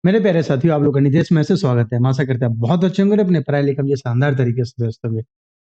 मेरे प्यारे साथियों, आप लोग का नितेश में से स्वागत है। हम आशा करते हैं बहुत अच्छे होंगे और अपने पढ़ाई लिखाई में शानदार तरीके से व्यस्त होंगे।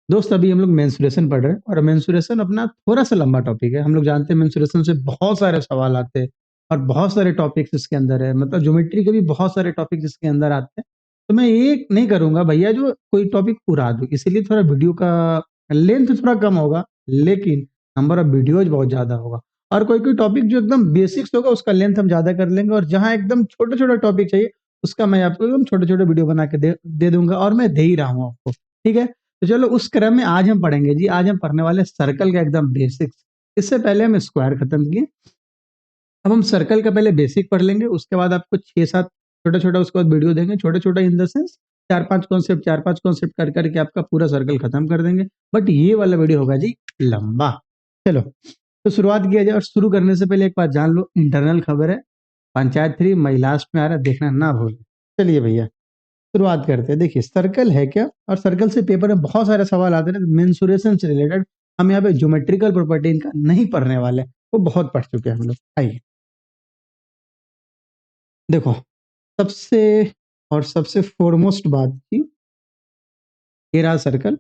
दोस्त, अभी हम लोग मेंस्ट्रुएशन पढ़ रहे हैं और मेंस्ट्रुएशन अपना थोड़ा सा लंबा टॉपिक है। हम लोग जानते हैं मेंस्ट्रुएशन से बहुत सारे सवाल आते हैं और बहुत सारे टॉपिक्स इसके अंदर है। मतलब ज्योमेट्री के भी बहुत सारे टॉपिक्स इसके अंदर आते हैं। तो मैं ये नहीं करूंगा भैया जो कोई टॉपिक उड़ा दूं, इसीलिए थोड़ा वीडियो का लेंथ थोड़ा कम होगा, लेकिन नंबर ऑफ वीडियोज बहुत ज्यादा होगा। और कोई कोई टॉपिक जो एकदम बेसिक्स होगा उसका लेंथ हम ज्यादा कर लेंगे, और जहां एकदम छोटे छोटे टॉपिक चाहिए उसका मैं आपको एकदम छोटे छोटे वीडियो बना के दे दूंगा, और मैं दे ही रहा हूँ आपको। ठीक है, तो चलो उस क्रम में आज हम पढ़ेंगे जी। आज हम पढ़ने वाले सर्कल का एकदम बेसिक्स। इससे पहले हम स्क्वायर खत्म किए, अब हम सर्कल का पहले बेसिक पढ़ लेंगे। उसके बाद आपको 6-7 छोटा छोटा उसके बाद वीडियो देंगे, छोटे छोटे इन द सेंस 4-5 कॉन्सेप्ट कर करके आपका पूरा सर्कल खत्म कर देंगे। बट ये वाला वीडियो होगा जी लंबा। चलो, तो शुरुआत किया जाए। और शुरू करने से पहले एक बात जान लो, इंटरनल खबर है, पंचायत 3 मई लास्ट में आ रहा है, देखना ना भूल। चलिए भैया शुरुआत करते हैं। देखिए सर्कल है क्या, और सर्कल से पेपर में बहुत सारे सवाल आते हैं मेंसुरेशन से रिलेटेड। हम यहाँ पे ज्योमेट्रिकल प्रॉपर्टी इनका नहीं पढ़ने वाले, वो बहुत पढ़ चुके हैं हम लोग। आइए देखो, सबसे और सबसे फोरमोस्ट बात थी, ये रहा सर्कल।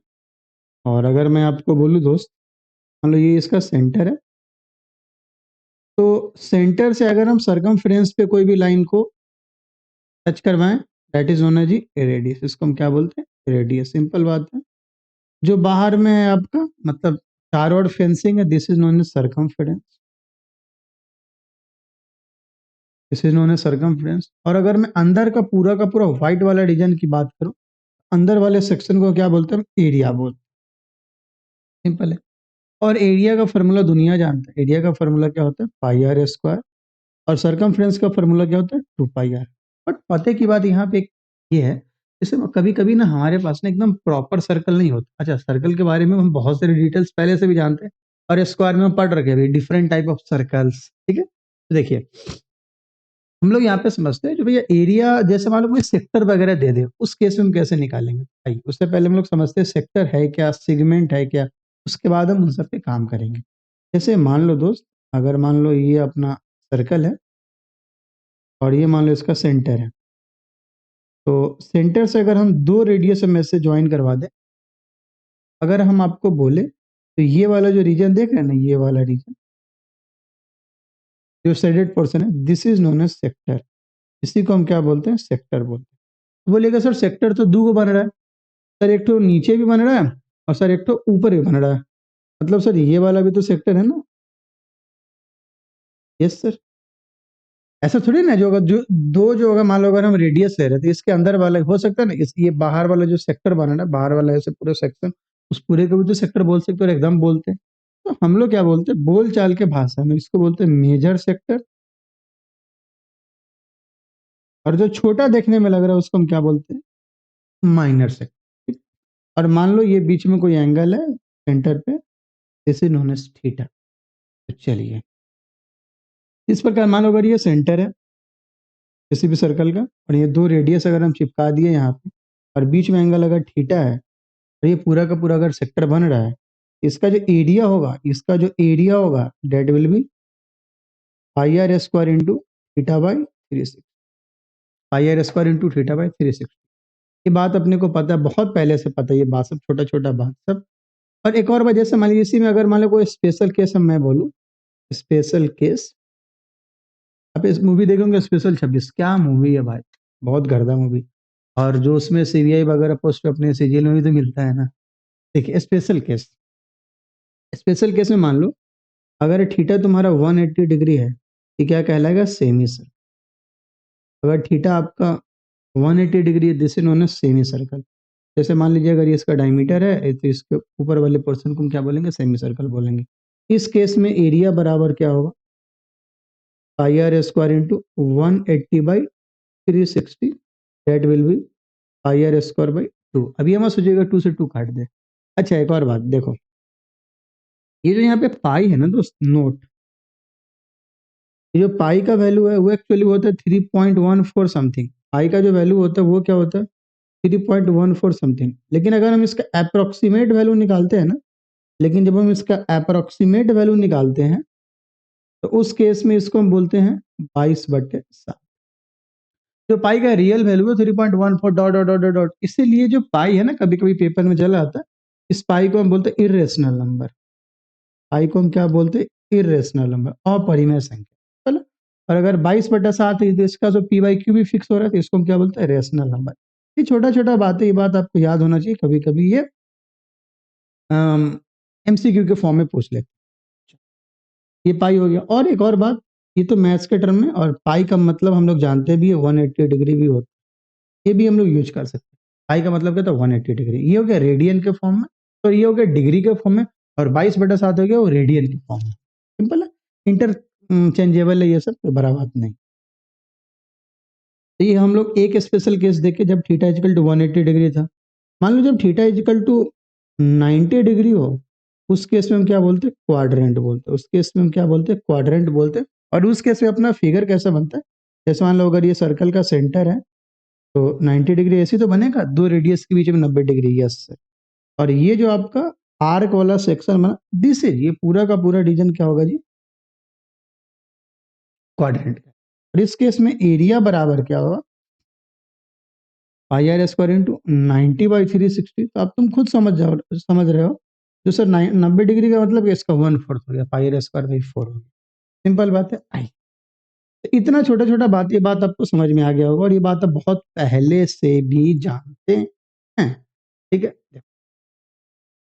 और अगर मैं आपको बोलूँ दोस्त, मान लो ये इसका सेंटर है, तो सेंटर से अगर हम सरकमफ्रेंस पे कोई भी लाइन को टच करवाएं, दैट इज नोन है जी रेडियस। इसको हम क्या बोलते हैं? रेडियस। सिंपल बात है। जो बाहर में है आपका, मतलब चारों ओर फेंसिंग है, this is known as circumference. This is known as circumference. और अगर मैं अंदर का पूरा व्हाइट वाला रीजन की बात करूं, अंदर वाले सेक्शन को क्या बोलते हैं? एरिया बोलते हैं। सिंपल है। और एरिया का फॉर्मूला दुनिया जानता है। एरिया का फॉर्मूला क्या होता है? पाई आर स्क्वायर। और सरकमफ्रेंस का फॉर्मूला क्या होता है? 2 पाई आर। बट पते की बात यहाँ पे ये है, जैसे कभी कभी ना हमारे पास ना एकदम प्रॉपर सर्कल नहीं होता। अच्छा, सर्कल के बारे में हम बहुत सारी डिटेल्स पहले से भी जानते हैं, और स्क्वायर में हम पढ़ रखे हैं डिफरेंट टाइप ऑफ सर्कल्स। ठीक है, तो देखिए हम लोग यहाँ पे समझते हैं, जो भैया एरिया जैसे मान लो कोई सेक्टर वगैरह दे दे, उस केस में हम कैसे निकालेंगे? आइए, उससे पहले हम लोग समझते हैं सेक्टर है क्या, सेगमेंट है क्या, उसके बाद हम उन सब पे काम करेंगे। जैसे मान लो दोस्त, अगर मान लो ये अपना सर्कल है और ये मान लो इसका सेंटर है, तो सेंटर से अगर हम दो रेडियस में से ज्वाइन करवा दें, अगर हम आपको बोले तो ये वाला जो रीजन देख रहे हैं ना, ये वाला रीजन जो शेडेड पोर्शन है, this is known as sector. इसी को हम क्या बोलते हैं? सेक्टर बोलते हैं। बोलेगा सर सेक्टर तो दो को बन रहा है, सर एक तो नीचे भी बन रहा है और सर एक तो ऊपर भी बन रहा है, मतलब सर ये वाला भी तो सेक्टर है ना? Yes sir. ऐसा थोड़ी ना, जो अगर जो दो जो अगर मान लो अगर हम रेडियस ले रहे थे, इसके अंदर वाला हो सकता है ना, इस ये बाहर वाला जो सेक्टर बना ना, बाहर वाला ऐसे पूरा सेक्शन, उस पूरे को भी तो सेक्टर बोल सकते हो और एकदम बोलते हैं। तो हम लोग क्या बोलते हैं बोल चाल के भाषा में, इसको बोलते हैं मेजर सेक्टर। और जो छोटा देखने में लग रहा है उसको हम क्या बोलते हैं? Minor sector. और मान लो ये बीच में कोई एंगल है सेंटर पे, this is known as theta. तो चलिए इस प्रकार मान लो अगर ये सेंटर है किसी भी सर्कल का, और ये दो रेडियस अगर हम चिपका दिए यहाँ पे, और बीच में एंगल अगर थीटा है, और ये पूरा का पूरा अगर सेक्टर बन रहा है, इसका जो एरिया होगा that will be pi are square into theta by 360। Pi are square into theta by 360। ये बात अपने को पता है, बहुत पहले से पता है ये बात, सब छोटा छोटा बात सब। और एक और वजह से मान लीजिए इसी में अगर मान लो कोई स्पेशल केस हम मैं बोलूँ, स्पेशल केस, आप इस मूवी देखोगे स्पेशल 26, क्या मूवी है भाई, बहुत गर्दा मूवी। और जो उसमें सीबीआई वगैरह पोस्ट अपने सीजीएल में भी तो मिलता है ना। देखिए स्पेशल केस में मान लो अगर थीटा तुम्हारा 180 डिग्री है, ये क्या कहलाएगा? Semi circle. अगर थीटा आपका 180 डिग्री है, this is known as semi circle. जैसे मान लीजिए अगर ये इसका डायमीटर है, तो इसके ऊपर वाले पोर्शन को हम क्या बोलेंगे? सेमी सर्कल बोलेंगे। इस केस में एरिया बराबर क्या होगा? Pi are square into 180/360, that will be pi are square by 2। अभी हम सोचिएगा 2 से 2 काट दे। अच्छा, एक और बात देखो, ये जो यहाँ पे पाई है ना दोस्त, नोट, ये जो पाई का वैल्यू है वो एक्चुअली होता है 3.14 समथिंग। पाई का जो वैल्यू होता है वो क्या होता है? 3.14 समथिंग। लेकिन अगर हम इसका अप्रोक्सीमेट वैल्यू निकालते हैं ना, लेकिन जब हम इसका अप्रोक्सीमेट वैल्यू निकालते हैं, तो उस केस में इसको हम बोलते हैं 22/7। जो पाई का रियल वैल्यू है 3.14 dot dot dot dot dot, इसीलिए जो पाई है ना, कभी कभी पेपर में चला आता है, इस पाई को हम बोलते हैं इरेशनल नंबर। पाई को हम क्या बोलते हैं? इरेशनल नंबर, अपरिमेय संख्या, चलो। और अगर 22/7 है तो इसका जो पी बाई क्यू भी फिक्स हो रहा है, तो इसको हम क्या बोलते हैं? Rational number. ये छोटा छोटा बात है, ये बात आपको याद होना चाहिए, कभी कभी ये एमसीक्यू के फॉर्म में पूछ लेते हैं। ये पाई हो गया। और एक और बात, ये तो मैथ्स के टर्म में, और पाई का मतलब हम लोग जानते भी है 180 डिग्री भी होता है, ये भी हम लोग यूज कर सकते हैं। पाई का मतलब क्या था? 180 डिग्री। ये हो गया रेडियन के फॉर्म में, तो ये हो गया डिग्री के फॉर्म में, और 22/7 हो गया वो रेडियन के फॉर्म में। सिंपल है, इंटर चेंजेबल है ये सब, तो बड़ा बात नहीं। तो ये हम लोग एक स्पेशल केस देखे जब थीटा इक्वल टू 180 डिग्री था। मान लो जब थीटा इक्वल टू 90 डिग्री हो, उस केस में हम क्या बोलते हैं? क्वाड्रेंट बोलते हैं। उस केस में हम क्या बोलते हैं? क्वाड्रेंट बोलते हैं। और उस केस में अपना फिगर कैसा बनता है? जैसे मान लो अगर ये सर्कल का सेंटर है, तो 90 डिग्री ऐसे तो बनेगा, दो रेडियस के बीच में 90 डिग्री, यस सर। और ये जो आपका आर्क वाला सेक्शन बना, दिस इज, ये पूरा का पूरा रीजन क्या होगा जी? क्वाड्रेंट का। और इस केस में एरिया बराबर क्या होगा? Pi are square into 90/360। तो अब तुम खुद समझ रहे हो, जो सर 90 डिग्री का मतलब इसका 1/4 हो गया, पाई आर स्क्वायर बाई 4 हो गया। सिंपल बात है, आई। तो इतना छोटा छोटा बात, ये बात आपको समझ में आ गया होगा, और ये बात आप बहुत पहले से भी जानते हैं। ठीक है,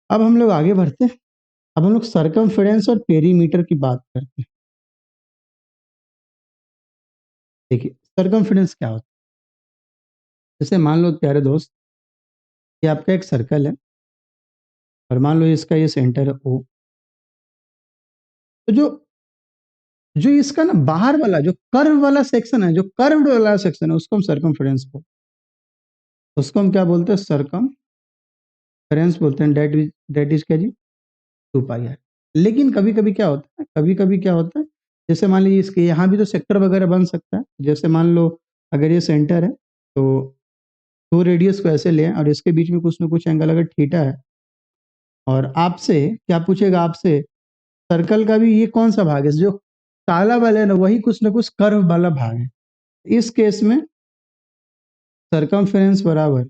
अब हम लोग आगे बढ़ते हैं। अब हम लोग सरकमफेरेंस और पेरीमीटर की बात करते हैं। देखिए, सरकमफेरेंस क्या होता है? जैसे मान लो प्यारे दोस्त, ये आपका एक सर्कल है, और मान लो इसका ये सेंटर है ओ। तो जो जो इसका ना बाहर वाला जो कर्व वाला सेक्शन है, जो कर्व्ड वाला सेक्शन है, उसको हम सरकमफेरेंस बोलते हैं। उसको हम क्या बोलते हैं? सरकमफेरेंस बोलते हैं। डेट इज क्या जी? 2 पाई आर। लेकिन कभी कभी क्या होता है, कभी कभी क्या होता है, जैसे मान लीजिए इसके यहाँ भी तो सेक्टर वगैरह बन सकता है। जैसे मान लो अगर ये सेंटर है, तो दो रेडियस को ऐसे लें, और इसके बीच में कुछ ना कुछ एंगल अगर थीटा है, और आपसे क्या पूछेगा? आपसे सर्कल का भी ये कौन सा भाग है? जो काला वाला है ना, वही कुछ ना कुछ कर्व वाला भाग है। इस केस में सरकमफेरेंस बराबर,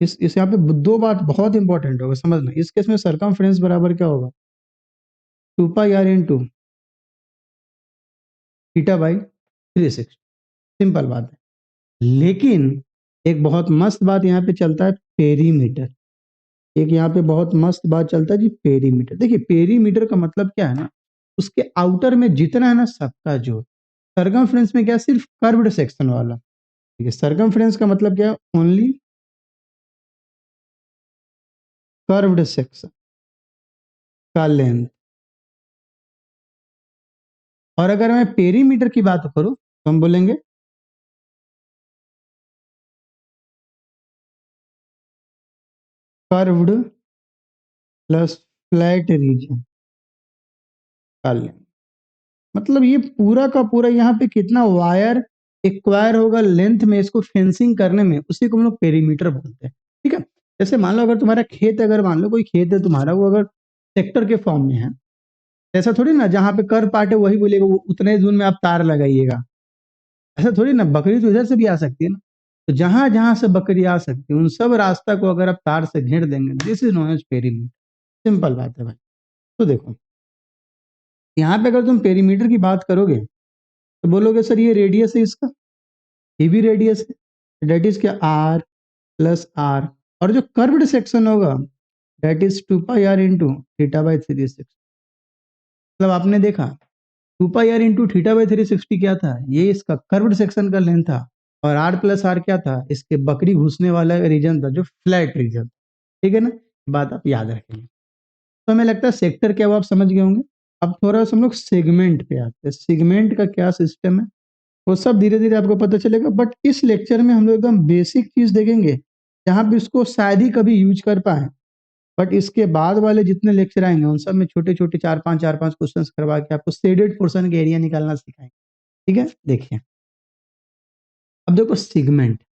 इस यहाँ पे दो बात बहुत इंपॉर्टेंट होगा समझना। इस केस में सरकमफेरेंस बराबर क्या होगा? 2 pi are into theta by 360। Simple बात है। लेकिन एक बहुत मस्त बात यहाँ पे चलता है, पेरीमीटर। एक यहाँ पे बहुत मस्त बात चलता है जी, पेरीमीटर। देखिए, पेरीमीटर का मतलब क्या है ना, उसके आउटर में जितना है ना, सबका जोड़। सरकमफ्रेंस में क्या? सिर्फ कर्व्ड सेक्शन वाला। ठीक है, सरकमफ्रेंस का मतलब क्या है? ओनली कर्व्ड सेक्शन का लेंथ। और अगर मैं पेरीमीटर की बात करूं, तो हम बोलेंगे कर्व्ड प्लस फ्लैट रीजन का लेंथ। मतलब ये पूरा का पूरा यहाँ पे कितना वायर एक्वायर होगा लेंथ में, इसको फेंसिंग करने में, उसी को हम लोग पेरीमीटर बोलते हैं। ठीक है, जैसे मान लो अगर तुम्हारा खेत, अगर मान लो कोई खेत है तुम्हारा, वो अगर सेक्टर के फॉर्म में है, ऐसा थोड़ी ना जहाँ पे कर पार्ट है वही बोलेगा वो उतने दूर में आप तार लगाइएगा। ऐसा थोड़ी ना, बकरी तो इधर से भी आ सकती है ना। तो जहां जहां से बकरी आ सकती है, उन सब रास्ता को अगर आप तार से घेर देंगे, this is known as perimeter. Simple बात है भाई। तो देखो, यहाँ पे अगर तुम पेरीमीटर की बात करोगे, तो बोलोगे सर ये रेडियस है इसका, ये भी रेडियस है, डेट इज क्या? R plus r. और जो कर्व्ड सेक्शन होगा, that is 2 pi are into theta by 360। मतलब आपने देखा, 2 pi are into theta by 360 क्या था? ये इसका कर्व्ड सेक्शन का लेंथ था। और आर प्लस आर क्या था? इसके बकरी घुसने वाला रीजन था, जो फ्लैट रीजन। ठीक है ना, बात आप याद रखेंगे। तो हमें लगता है सेक्टर क्या, वो आप समझ गए होंगे। अब थोड़ा सा हम लोग सेगमेंट पे आते हैं। सेगमेंट का क्या सिस्टम है, वो सब धीरे धीरे आपको पता चलेगा। बट इस लेक्चर में हम लोग एकदम बेसिक चीज देखेंगे, जहां पे इसको शायद ही कभी यूज कर पाए। बट इसके बाद वाले जितने लेक्चर आएंगे, उन सब में छोटे छोटे चार पांच क्वेश्चंस करवा के आपको शेडेड पोर्शन के एरिया निकालना सिखाएंगे। ठीक है, देखिए। अब देखो, सिगमेंट।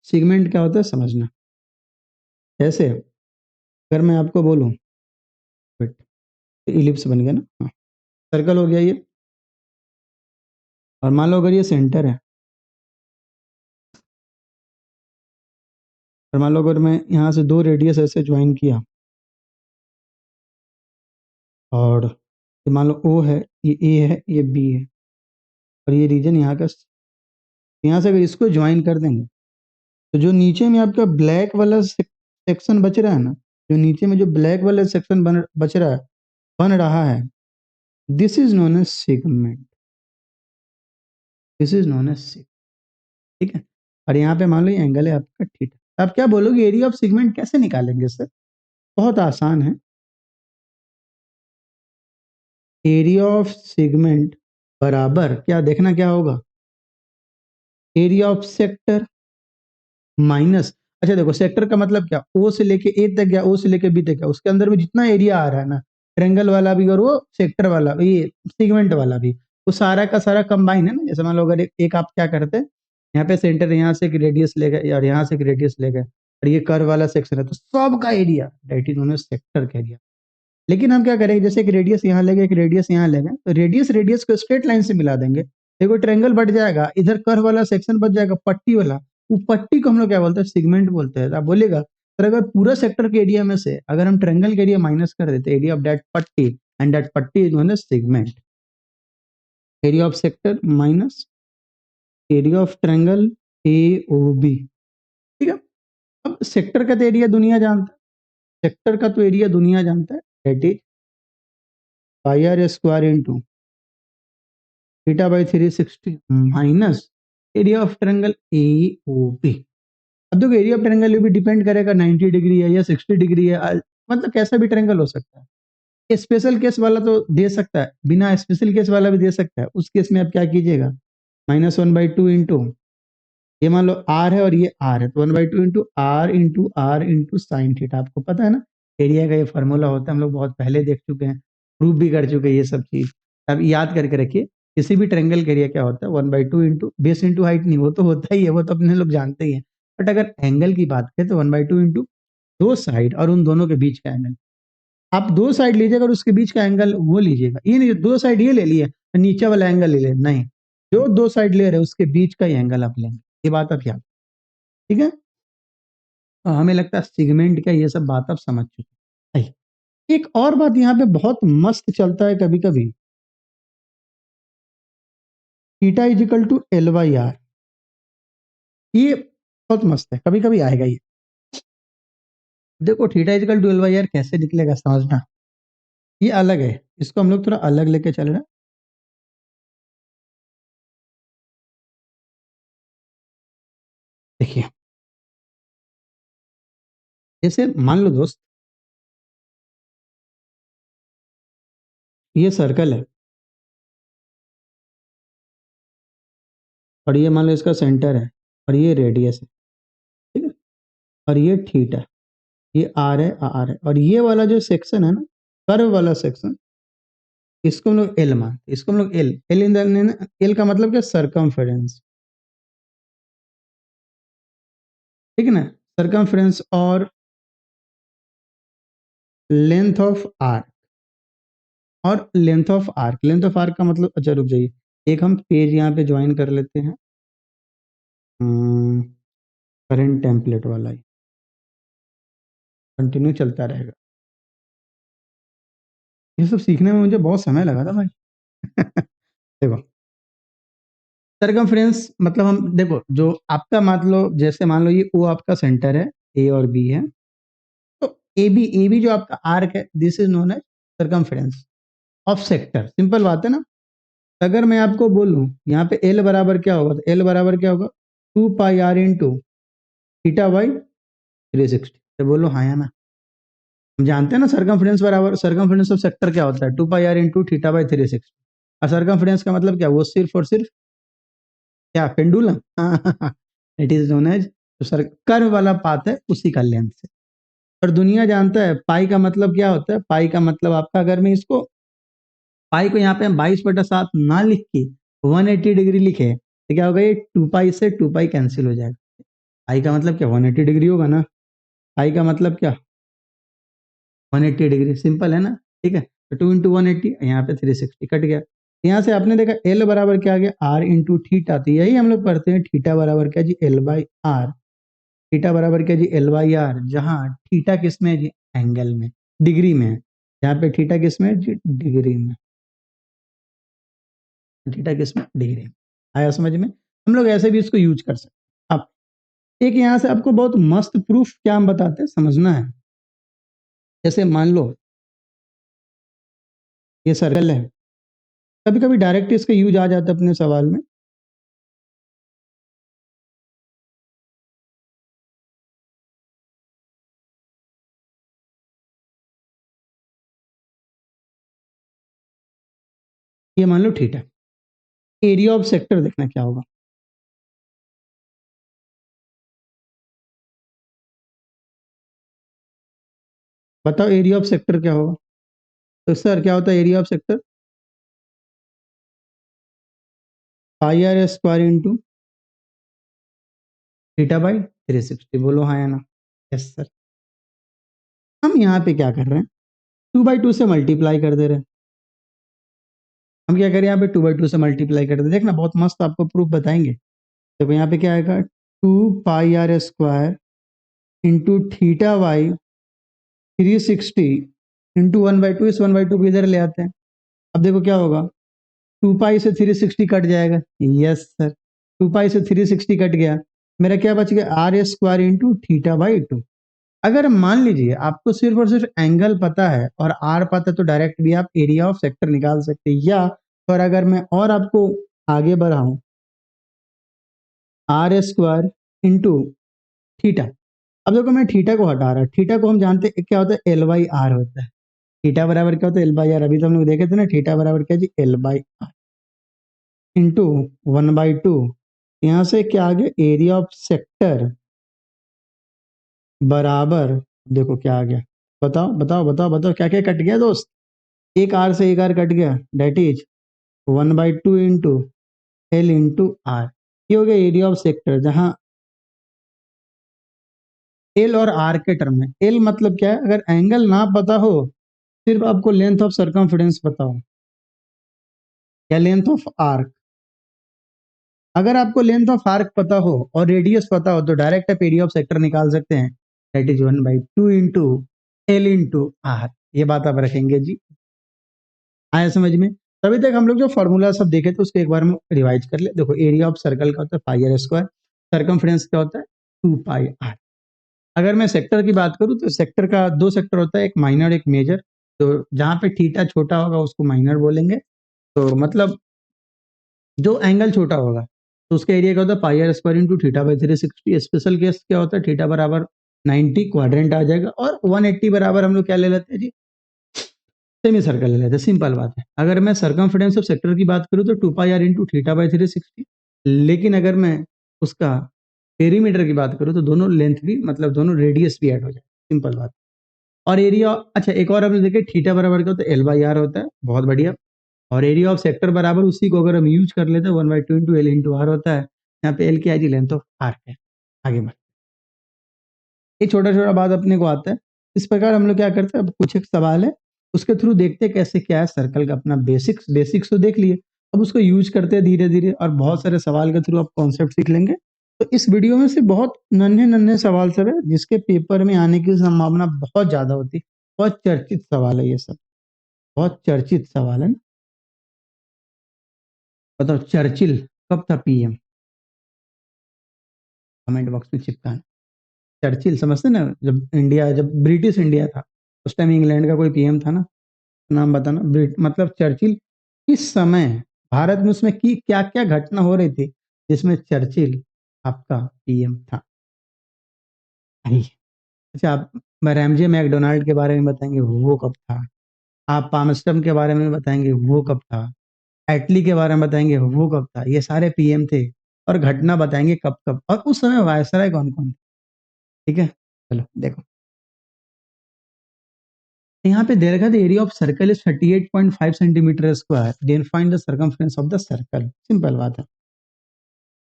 सिगमेंट क्या होता है समझना। जैसे अगर मैं आपको बोलूं, इलिप्स बन गया ना, हाँ, सर्कल हो गया ये। और मान लो अगर ये सेंटर है, और मान लो अगर मैं यहाँ से 2 रेडियस ऐसे ज्वाइन किया और ये मान लो O है, ये A है, ये B है और ये रीजन यहाँ का, यहाँ से अगर इसको ज्वाइन कर देंगे तो जो नीचे में आपका ब्लैक वाला सेक्शन बच रहा है ना, जो नीचे में जो ब्लैक वाला सेक्शन बन रहा है, this is known as segment, this is known as segment, ठीक है। और यहाँ पे मान लो ये एंगल है आपका थीटा। आप क्या बोलोगे एरिया ऑफ सेगमेंट कैसे निकालेंगे सर? बहुत आसान है। एरिया ऑफ सेगमेंट बराबर क्या देखना क्या होगा, एरिया ऑफ सेक्टर माइनस, अच्छा देखो सेक्टर का मतलब क्या, ओ से लेके ए तक या ओ से लेके बी तक क्या, उसके अंदर में जितना एरिया आ रहा है ना, ट्रेंगल वाला भी और वो सेक्टर वाला, ये सेगमेंट वाला भी, वो सारा का सारा कंबाइन है ना। जैसे मान लो अगर एक आप क्या करते हैं, यहाँ पे सेंटर, यहाँ से एक रेडियस ले गए और यहाँ से एक रेडियस ले गए और ये कर्व वाला सेक्शन है, तो सबका area that is known as sector का एरिया। लेकिन हम क्या करेंगे, जैसे एक रेडियस यहाँ ले गए, एक रेडियस यहाँ ले गए, तो रेडियस रेडियस को स्ट्रेट लाइन से मिला देंगे, देखो ट्रेंगल बट जाएगा, इधर कर्व वाला सेक्शन बच जाएगा, पट्टी वाला, वो पट्टी को हम लोग क्या बोलते हैं, सेगमेंट बोलते हैं। आप बोलेगा सर अगर पूरा सेक्टर के एरिया में से अगर हम ट्रेंगल के एरिया माइनस कर देते, एरिया ऑफ दैट पट्टी एंड दैट पट्टी is known as segment, area of sector minus area of triangle A O B, ठीक है। अब सेक्टर का तो एरिया दुनिया जानता है, सेक्टर का तो एरिया दुनिया जानता है, that is pi are square into theta by 360 minus area of triangle A O B. अब देखो एरिया ऑफ ट्रायंगल भी डिपेंड करेगा 90 डिग्री है या 60 डिग्री है, मतलब कैसा भी ट्रायंगल हो सकता है। स्पेशल केस वाला तो दे सकता है, बिना स्पेशल केस वाला भी दे सकता है। उस केस में आप क्या कीजिएगा, -1/2 इंटू, ये मान लो आर है और ये आर है, तो 1/2 into r into sine theta. आपको पता है ना एरिया का ये फॉर्मूला होता है, हम लोग बहुत पहले देख चुके हैं, प्रूव भी कर चुके हैं ये सब चीज। अब याद करके रखिए, किसी भी ट्रेंगल का एरिया क्या होता है, 1/2 इंटू बेस इंटू हाइट, नहीं वो तो होता ही है, वो तो अपने लोग जानते ही है। बट अगर एंगल की बात करें तो 1/2 इंटू दो साइड और उन दोनों के बीच का एंगल। आप दो साइड लीजिएगा और उसके बीच का एंगल वो लीजिएगा, ये नहीं दो साइड ये ले लिए नीचे वाला एंगल ले ले, नहीं, जो दो साइड ले रहे उसके बीच का ही एंगल आप लेंगे, ये बात आप याद, ठीक है। तो हमें लगता है सेगमेंट का ये सब बात आप समझ चुके हैं। एक और बात यहाँ पे बहुत मस्त चलता है कभी कभी, theta is equal to L/R, ये बहुत मस्त है, कभी कभी आएगा ये। देखो theta is equal to L/R कैसे निकलेगा समझना, ये अलग है, इसको हम लोग थोड़ा अलग लेके चल रहे हैं। देखिए जैसे मान लो दोस्त, ये सर्कल है और ये मान लो इसका सेंटर है और ये रेडियस है, ठीक है, और ये थीटा, ये आर है और ये वाला जो सेक्शन है ना, कर्व वाला सेक्शन, इसको हम लोग एल मानते, इसको हम लोग एल एल इन एल का मतलब क्या, सरकमफेरेंस, ठीक है ना, सरकमफेरेंस और लेंथ ऑफ आर्क, और length of arc, length of arc का मतलब, अच्छा रुक जाइए, एक हम पेज यहाँ पे ज्वाइन कर लेते हैं, करंट टेम्पलेट वाला ही कंटिन्यू चलता रहेगा। ये सब सीखने में मुझे बहुत समय लगा था भाई। देखो सरकमफ्रेंस मतलब, हम देखो जो आपका मान लो, जैसे मान लो ये ओ आपका सेंटर है, ए और बी है, तो ए बी जो आपका आर्क है, this is known as circumference of sector. Simple बात है ना। अगर मैं आपको बोलूं यहाँ पे एल बराबर क्या होगा, तो एल बराबर क्या होगा, 2πr इंटू थीटा बाई 360। तो बोलो हाँ या ना, हम जानते हैं ना सरकमफ्रेंस बराबर, सरकमफ्रेंस ऑफ सेक्टर क्या होता है, 2πr इंटू थीटा बाई 360। और सरकमफ्रेंस का मतलब क्या, वो सिर्फ और सिर्फ क्या, pendulum, it is known as, तो सर कर्व वाला पाथ है उसी का लेंथ से। और दुनिया जानता है पाई का मतलब क्या होता है, पाई का मतलब आपका, अगर मैं इसको पाई को यहाँ पे हम 22/7 ना लिख के 180 डिग्री लिखे, तो क्या होगा, ये 2π से 2π कैंसिल हो जाएगा। पाई का मतलब क्या, 180 डिग्री होगा ना, पाई का मतलब क्या, 180 डिग्री, सिंपल है ना, ठीक है। तो 2 इंटू 180, यहाँ पे 360 कट गया। यहाँ से आपने देखा एल बराबर क्या आ गया, आर इंटू थीटा, तो यही हम लोग पढ़ते हैं, थीटा बराबर क्या जी, L/R। थीटा बराबर क्या जी L/R, जहां थीटा किस में है जी एंगल में, डिग्री में है। यहाँ पे थीटा किस में है जी डिग्री में, थीटा किस में डिग्री में। आया समझ में? हम लोग ऐसे भी इसको यूज कर सकते हैं। अब एक यहाँ से आपको बहुत मस्त प्रूफ क्या हम बताते हैं, समझना है। जैसे मान लो ये सर्कल है, कभी कभी डायरेक्ट इसका यूज आ जाता है अपने सवाल में। ये मान लो थीटा, एरिया ऑफ सेक्टर देखना क्या होगा। बताओ एरिया ऑफ सेक्टर क्या होगा। तो सर क्या होता है area of sector, pi are square into theta by 360। बोलो हाँ या ना। Yes sir. हम यहाँ पे क्या कर रहे हैं, 2/2 से मल्टीप्लाई कर दे रहे हैं। हम क्या करें, यहाँ पे 2/2 से मल्टीप्लाई कर दे, देखना बहुत मस्त आपको प्रूफ बताएंगे। देखो यहाँ पे क्या आएगा, 2 पाई r² into theta by 360 into 1/2। इस 1/2 को इधर ले आते हैं। अब देखो क्या होगा, 2 पाई से 360 कट जाएगा। यस सर, 2 पाई से 360 कट गया, मेरा क्या बच गया R² इंटू θ/2। अगर मान लीजिए आपको सिर्फ और सिर्फ एंगल पता है और आर पता है, तो डायरेक्ट भी आप एरिया ऑफ सेक्टर निकाल सकते हैं। या पर अगर मैं और आपको आगे बढ़ाऊं, R² इंटू थीटा। अब देखो मैं थीटा को हटा रहा, थीटा को हम जानते हैं क्या होता है L/R होता है। थीटा बराबर क्या होता है L/R, अभी तो हम लोग देखे थे ना, थीटा बराबर क्या जी L/R इंटू 1/2। यहाँ से क्या आ गया एरिया ऑफ सेक्टर बराबर, देखो क्या आ गया, बताओ बताओ बताओ बताओ क्या क्या कट गया दोस्त। एक आर से एक आर कट गया, that is 1/2 into L into r. ये हो गया एरिया ऑफ सेक्टर, जहां एल और आर के टर्म में। एल मतलब क्या है, अगर एंगल ना पता हो, सिर्फ आपको लेंथ ऑफ सर्कमफरेंस बताओ या लेंथ ऑफ आर्क। अगर आपको लेंथ ऑफ आर्क पता हो और रेडियस पता हो, तो डायरेक्ट आप एरिया ऑफ सेक्टर निकाल सकते हैं, that is 1/2 into L into r. ये बात आप रखेंगे जी। आया समझ में? तभी तक हम लोग जो फॉर्मूला सब देखे थे उसको एक बार हम रिवाइज कर ले। देखो एरिया ऑफ सर्कल का होता है πr², सर्कमफ्रेंस क्या होता है 2πr। अगर मैं सेक्टर की बात करूं, तो सेक्टर का दो सेक्टर होता है, एक माइनर एक मेजर। तो जहां पे थीटा छोटा होगा उसको माइनर बोलेंगे। तो मतलब जो एंगल छोटा होगा तो उसका एरिया क्या होता है πr² इंटू θ/360। स्पेशल केस क्या होता है, थीटा बराबर 90 क्वाड्रेंट आ जाएगा, और 180 बराबर हम लोग क्या ले लेते हैं जी, सेमी सर्कल ले लेते हैं। सिंपल बात है। अगर मैं सर्कमफ्रेंस ऑफ सेक्टर की बात करूं तो 2πr इंटू θ/360। लेकिन अगर मैं उसका पेरीमीटर की बात करूं तो दोनों लेंथ भी, मतलब दोनों रेडियस भी ऐड हो जाए। सिंपल बात। और एरिया, अच्छा एक और आपने देखे थीटा बराबर क्या होता है L/R होता है, बहुत बढ़िया। और एरिया ऑफ सेक्टर बराबर उसी को अगर हम यूज कर लेते हैं 1/2 इंटू L इंटू आर होता है। यहाँ पे L क्या है जी, लेंथ ऑफ आर्क है। आगे बढ़, ये छोटा छोटा बात अपने को आता है। इस प्रकार हम लोग क्या करते हैं, अब कुछ एक सवाल है उसके थ्रू देखते हैं कैसे क्या है सर्कल का। अपना बेसिक्स बेसिक्स तो देख लिए, अब उसको यूज करते हैं धीरे धीरे, और बहुत सारे सवाल के थ्रू आप कॉन्सेप्ट सीख लेंगे। तो इस वीडियो में से बहुत नन्हे नन्हे सवाल सब है जिसके पेपर में आने की संभावना बहुत ज्यादा होती है। बहुत चर्चित सवाल है ये सब, बहुत चर्चित सवाल है ना। बताओ चर्चिल कब था पीएम, कमेंट बॉक्स में चिपकाना। चर्चिल समझते ना, जब इंडिया, जब ब्रिटिश इंडिया था उस टाइम इंग्लैंड का कोई पीएम था ना, नाम बताना। मतलब चर्चिल किस समय भारत में उसमें की क्या क्या घटना हो रही थी जिसमें चर्चिल आपका पीएम था। आई। अच्छा आप रैमजे मैकडोनाल्ड के बारे में बताएंगे, वो कब था। आप पामस्टम के बारे में बताएंगे, वो कब था। एटली के बारे में बताएंगे, वो कब था। ये सारे पीएम थे, और घटना बताएंगे कब कब, और उस समय वायसराय कौन कौन था। ठीक है, चलो देखो यहाँ पे दे रखा था area of circle is 38.5 centimetre square, then find the circumference of the circle. Simple बात है।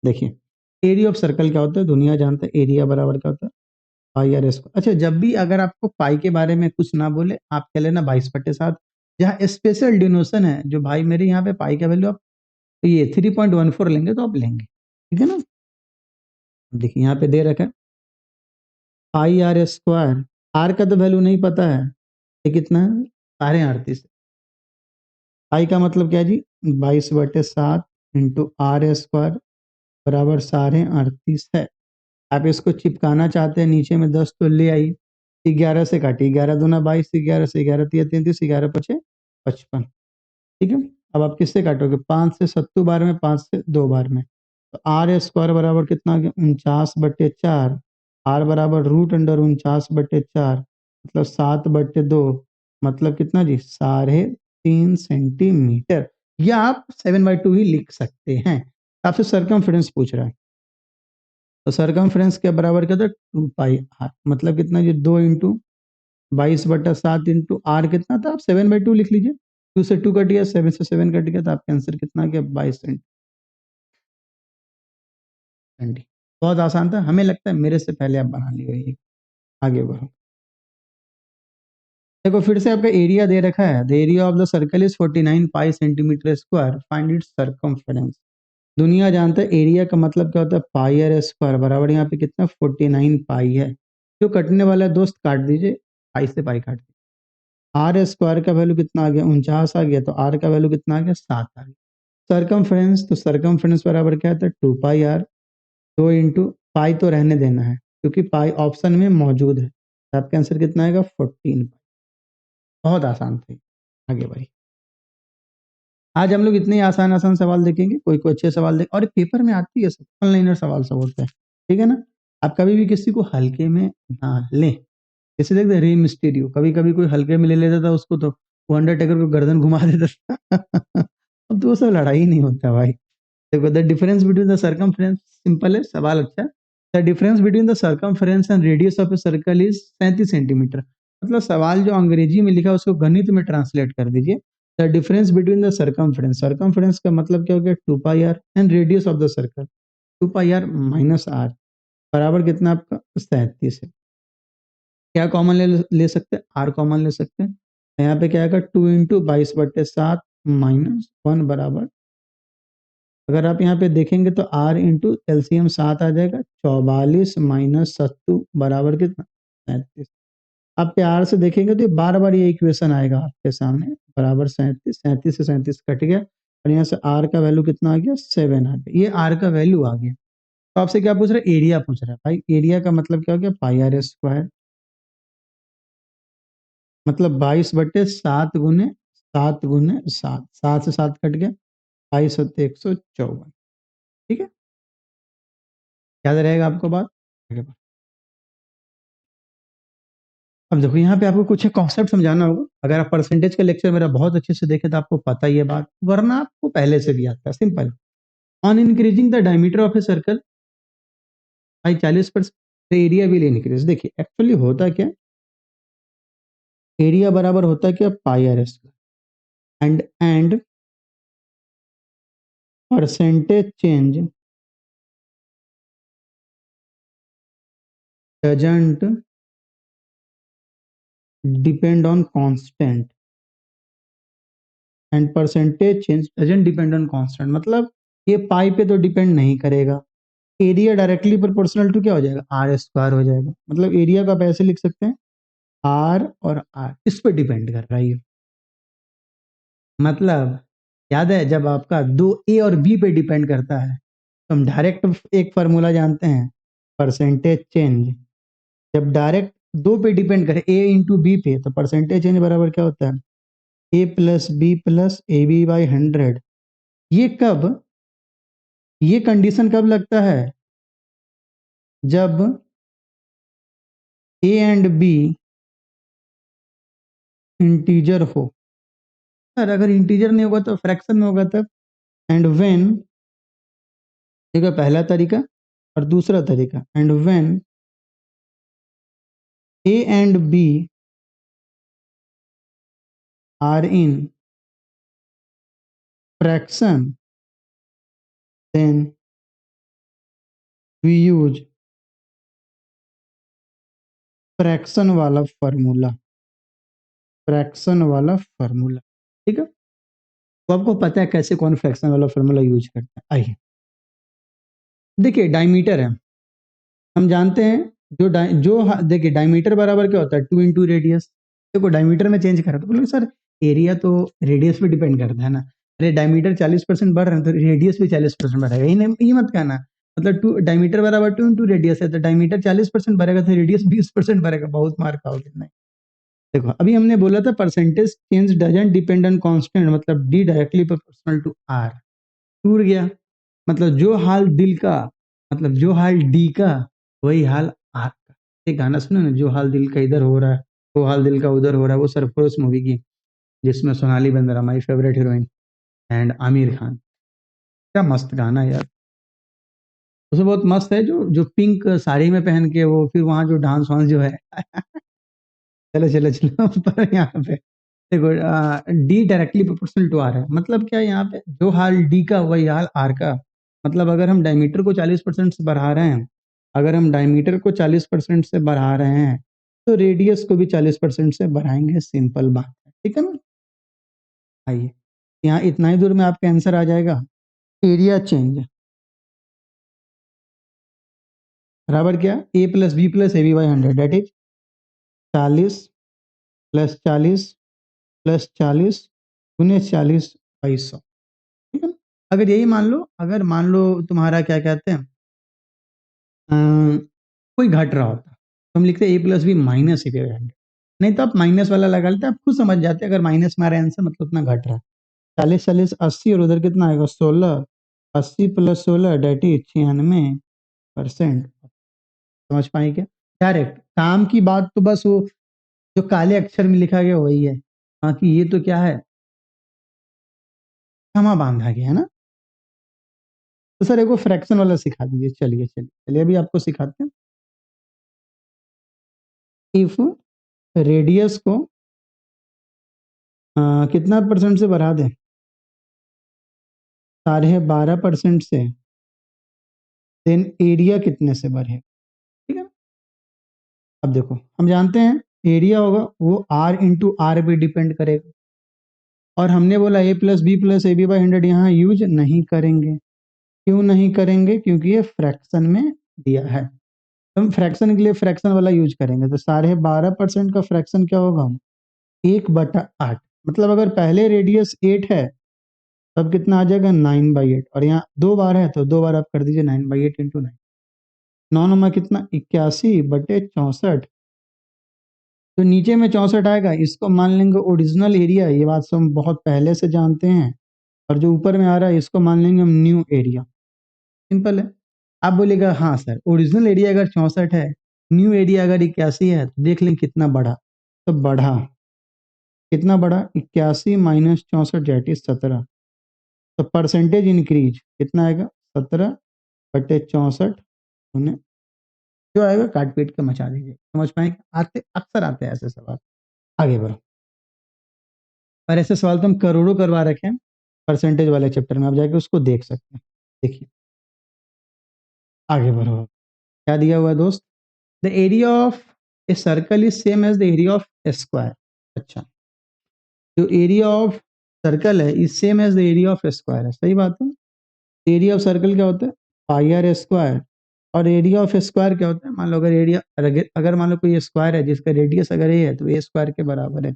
देखिए एरिया ऑफ सर्कल क्या होता है, दुनिया जानता है एरिया बराबर क्या होता है πr²। अच्छा जब भी अगर आपको पाई के बारे में कुछ ना बोले, आप कह लेना 22/7। जहाँ स्पेशल डिनोशन है जो भाई मेरे यहाँ पे पाई का वैल्यू आप, तो ये 3.14 लेंगे तो आप लेंगे, ठीक है ना। देखिए यहाँ पे दे रखा है पाई आर स्क्वायर, आर का तो वैल्यू नहीं पता है, ये कितना है 38। पाई का मतलब क्या जी 22/7 इंटू आर स्क्वायर बराबर 38 है। आप इसको चिपकाना चाहते हैं नीचे में 10 तो ले आई, 11 से काटी, 11×2 = 22, 11 से 11×3 = 33, 11×5 = 55। ठीक है, अब आप किससे काटोगे 5 से 7 बार में, 5 से 2 बार में, तो आर स्क्वायर बराबर कितना आ गया 49/4, आर बराबर √49/4 मतलब 7/2, मतलब कितना जी 3.5 सेंटीमीटर, या आप 7/2 ही लिख सकते हैं। आपसे सरकमफ्रेंस पूछ रहा है, तो सरकमफ्रेंस के बराबर क्या था 2πr, मतलब कितना जी 2 इंटू 22/7 इंटू आर कितना था, आप 7/2 लिख लीजिए, 2 से 2 कट गया, 7 से 7 कट गया, तो आपका आंसर कितना गया 22 सेंटी। बहुत आसान था, हमें लगता है मेरे से पहले आप बना लिए ये। आगे बढ़ो, देखो फिर से आपका एरिया दे रखा है, the area of the circle is 49 pi centimetre square, find its circumference. दुनिया जानता है एरिया का मतलब क्या होता है पाई आर स्क्वायर बराबर यहाँ पे कितना 49 पाई है, जो कटने वाला है दोस्त काट दीजिए, पाई से पाई काट दीजिए। आर स्क्वायर का वैल्यू कितना आ गया 49 आ गया, तो आर का वैल्यू कितना आ गया 7 आ गया। सरकमफ्रेंस, तो सरकमफ्रेंस बराबर क्या था 2πr, 2 इंटू पाई तो रहने देना है क्योंकि पाई ऑप्शन में मौजूद है, तो आपका आंसर कितना आएगा 14। बहुत आसान थे, आगे बढ़िए। आज हम लोग इतने आसान आसान सवाल देखेंगे, कोई कोई अच्छे सवाल देख, और पेपर में आती है सब ऑनलाइनर सवाल सब होते हैं, ठीक है ना। आप कभी भी किसी को हल्के में ना लें, जैसे देखते रे मिस्टीरियो, कभी कभी कोई हल्के में ले लेता था उसको, तो वो अंडरटेकर को गर्दन घुमा देता था। अब तो वो सब लड़ाई नहीं होता भाई। देखो the difference between the circumference, simple है सवाल, अच्छा। The difference between the circumference and radius of a circle is 37 centimetre. मतलब सवाल जो अंग्रेजी में लिखा है उसको गणित में ट्रांसलेट कर दीजिए। The difference between the circumference, circumference का मतलब क्या हो गया 2πr and radius of the circle 2πr minus r बराबर कितना आपका 37 है। क्या कॉमन ले सकते हैं, आर कॉमन ले सकते हैं, यहाँ पे क्या आएगा 2 इंटू 22/7 -1 बराबर, अगर आप यहाँ पे देखेंगे तो r इंटू एलसीएम 7 आ जाएगा, 44 माइनस 7 बराबर कितना 37। आप प्यार से देखेंगे तो बार बार ये इक्वेशन आएगा आपके सामने, बराबर 37, 37 से 37 कट गया, और यहाँ से r का वैल्यू कितना आ गया 7 आ गया, ये r का वैल्यू आ गया। तो आपसे क्या पूछ रहा है एरिया पूछ रहा है, भाई एरिया का मतलब क्या हो गया पाई आर स्क्वायर, मतलब 22/7 गुने 7 गुने 7, 7 से 7 कट गया, 22 154। ठीक है, याद रहेगा आपको बात। आगे बढ़ो। अब देखो यहाँ पे आपको कुछ कॉन्सेप्ट समझाना होगा, अगर आप परसेंटेज का लेक्चर मेरा बहुत अच्छे से देखे तो आपको पता ही है बात, वरना आपको पहले से भी आता है, simple. On increasing the diameter of a circle by 40% area will increase. देखिए एक्चुअली होता क्या, एरिया बराबर होता क्या pi are square and percentage change doesn't depend on constant, and percentage change doesn't depend on constant, मतलब ये पाई पे तो डिपेंड नहीं करेगा, एरिया डायरेक्टली प्रोपोर्शनल टू क्या हो जाएगा आर स्क्वायर हो जाएगा, मतलब एरिया को आप ऐसे लिख सकते हैं आर और आर इस पे डिपेंड कर रहा है। मतलब याद है जब आपका दो ए और बी पे डिपेंड करता है तो हम डायरेक्ट एक फार्मूला जानते हैं परसेंटेज चेंज, जब डायरेक्ट दो पे डिपेंड करे ए इंटू बी पे, तो परसेंटेज चेंज बराबर क्या होता है A plus B plus A B by 100। ये कब, ये कंडीशन कब लगता है जब ए एंड बी इंटीजर हो, सर अगर इंटीजर नहीं होगा तो फ्रैक्शन में होगा तब, एंड व्हेन, ठीक है पहला तरीका, और दूसरा तरीका and when a and b are in fraction then we use fraction वाला फार्मूला, फ्रैक्शन वाला फार्मूला। ठीक है, तो आपको पता है कैसे कौन फ्रैक्शन वाला फार्मूला यूज करता है। आइए देखिए डायमीटर है, हम जानते हैं देखिए डायमीटर बराबर क्या होता है 2 इंटू रेडियस। देखो डायमीटर में चेंज करा तो बोलोगे सर एरिया तो रेडियस पे डिपेंड करता है ना। अरे डायमीटर 40% बढ़ रहा है तो रेडियस भी 40% बढ़ेगा, ये मत कहना। मतलब टू डायमीटर बराबर 2 इंटू रेडियस है तो डायमीटर 40% बढ़ेगा तो रेडियस 20% बढ़ेगा, बहुत मार खाओगे। नहीं, देखो अभी हमने बोला था percentage change doesn't depend on constant, मतलब D directly proportional to R. टूट गया, मतलब जो हाल दिल का, मतलब जो हाल डी का वही हाल आर का। एक गाना सुनो ना, जो हाल दिल का इधर हो रहा है वो हाल दिल का उधर हो रहा है, वो सरफरोश मूवी की, जिसमें Sonali Bendre my favourite heroine and Aamir Khan. क्या मस्त गाना है यार, उसमें बहुत मस्त है जो जो पिंक साड़ी में पहन के वो फिर वहां जो डांस वांस जो है चलो चलो चलो पर यहाँ पे देखो d directly proportional to r है, मतलब क्या है यहाँ पे जो हाल डी का वही हाल आर का। मतलब अगर हम डायमीटर को 40% से बढ़ा रहे हैं, अगर हम डायमीटर को 40% से बढ़ा रहे हैं तो रेडियस को भी 40% से बढ़ाएंगे, सिंपल बात है, ठीक है ना। आइए यहाँ इतना ही दूर में आपका आंसर आ जाएगा, एरिया चेंज बराबर क्या, A plus B plus A B by 100 that is 40 + 40 + 40 गुने 40/100, ठीक है ना? अगर यही मान लो, अगर मान लो तुम्हारा क्या कहते हैं कोई घट रहा होता तो हम लिखते A plus B minus A B by 100, नहीं तो आप माइनस वाला लगा लेते, आप खुद समझ जाते अगर माइनस में आ रहा है आंसर मतलब उतना घट रहा है। 40 40 80 और उधर कितना आएगा 16, 80 + 16 डेट इज 96%। समझ पाए क्या, डायरेक्ट काम की बात तो बस वो जो काले अक्षर में लिखा गया वही है, बाकी ये तो क्या है क्षमा बांधा गया है ना। तो सर एक फ्रैक्शन वाला सिखा दीजिए, चलिए चलिए चलिए अभी आपको सिखाते हैं। इफ रेडियस को कितना परसेंट से बढ़ा दें, 12.5% से, देन एरिया कितने से बढ़े, ठीक है। अब देखो हम जानते हैं एरिया होगा वो आर इंटू आर पे डिपेंड करेगा, और हमने बोला A plus B plus A B by 100 यहाँ यूज नहीं करेंगे। क्यों नहीं करेंगे, क्योंकि ये फ्रैक्शन में दिया है, तो हम फ्रैक्शन के लिए फ्रैक्शन वाला यूज करेंगे। तो 12.5% का फ्रैक्शन क्या होगा 1/8, मतलब अगर पहले रेडियस 8 है तब कितना आ जाएगा 9/8, और यहाँ 2 बार है तो 2 बार आप कर दीजिए 9/8 इंटू 9, 9 कितना 81/64, तो नीचे में 64 आएगा, इसको मान लेंगे ओरिजिनल एरिया, ये बात तो हम बहुत पहले से जानते हैं, और जो ऊपर में आ रहा है इसको मान लेंगे हम न्यू एरिया, सिंपल है। आप बोलेगा हाँ सर ओरिजिनल एरिया अगर 64 है, न्यू एरिया अगर 81 है, तो देख लें कितना बढ़ा, तो बढ़ा कितना बढ़ा 81 माइनस 64 डेट इज 17, तो परसेंटेज इंक्रीज कितना आएगा 17/64, जो आएगा काट पीट के मचा दीजिए, समझ पाएंगे, आते अक्सर आते हैं ऐसे सवाल। आगे बढ़ो, और ऐसे सवाल तो हम करोड़ों करवा रखे हैं परसेंटेज वाले चैप्टर में, आप जाके उसको देख सकते हैं। देखिए आगे बढ़ो, क्या दिया हुआ है दोस्त, the area of a circle is same as the area of a square. अच्छा, जो एरिया ऑफ सर्कल है is same as the area of square है, सही बात है। एरिया ऑफ सर्कल क्या होता है पाई आर स्क्वायर, और एरिया ऑफ स्क्वायर क्या होता है, मान लो अगर एरिया, अगर मान लो कोई स्क्वायर है जिसका रेडियस अगर ए है तो ए स्क्वायर के बराबर है।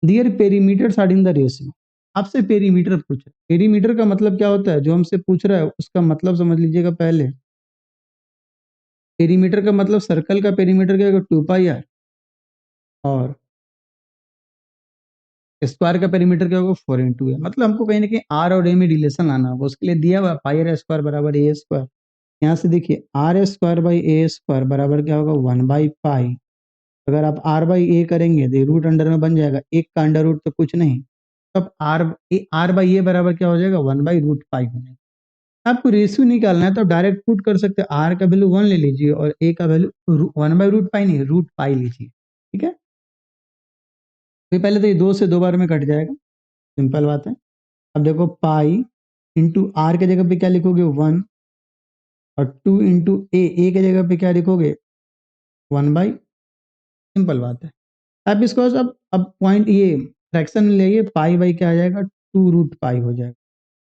Their perimeters are in the ratio, आपसे पेरीमीटर पूछ रहा है, पेरीमीटर का मतलब क्या होता है, जो हमसे पूछ रहा है उसका मतलब समझ लीजिएगा पहले। पेरीमीटर का मतलब सर्कल का पेरीमीटर क्या होगा 2πr, और स्क्वायर का पेरीमीटर क्या होगा 4 × ए, मतलब हमको कहीं ना कहीं आर और ए में रिलेशन लाना होगा, उसके लिए दिया हुआ पाई आर स्क्वायर बराबर ए स्क्वायर। यहाँ से देखिए r square by a square बराबर क्या होगा 1/पाई, अगर आप आर बाई ए करेंगे तो रूट अंडर में बन जाएगा, एक का अंडर रूट तो कुछ नहीं, तब आर बाई ए बराबर क्या हो जाएगा 1/√पाई हो जाएगा। आपको रेशियो निकालना है तो डायरेक्ट पुट कर सकते हैं, आर का वैल्यू 1 ले लीजिए और ए का वैल्यू 1/√पाई नहीं √पाई लीजिए, ठीक है। तो पहले तो ये 2 से 2 बार में कट जाएगा, सिंपल बात है। अब देखो पाई इंटू आर के जगह पे क्या लिखोगे 1, और 2 इंटू ए के जगह पे क्या लिखोगे 1/, सिंपल बात है। आप इसको अब पॉइंट ये फ्रैक्शन में लेंगे, पाई बाई क्या आ जाएगा 2√पाई हो जाएगा,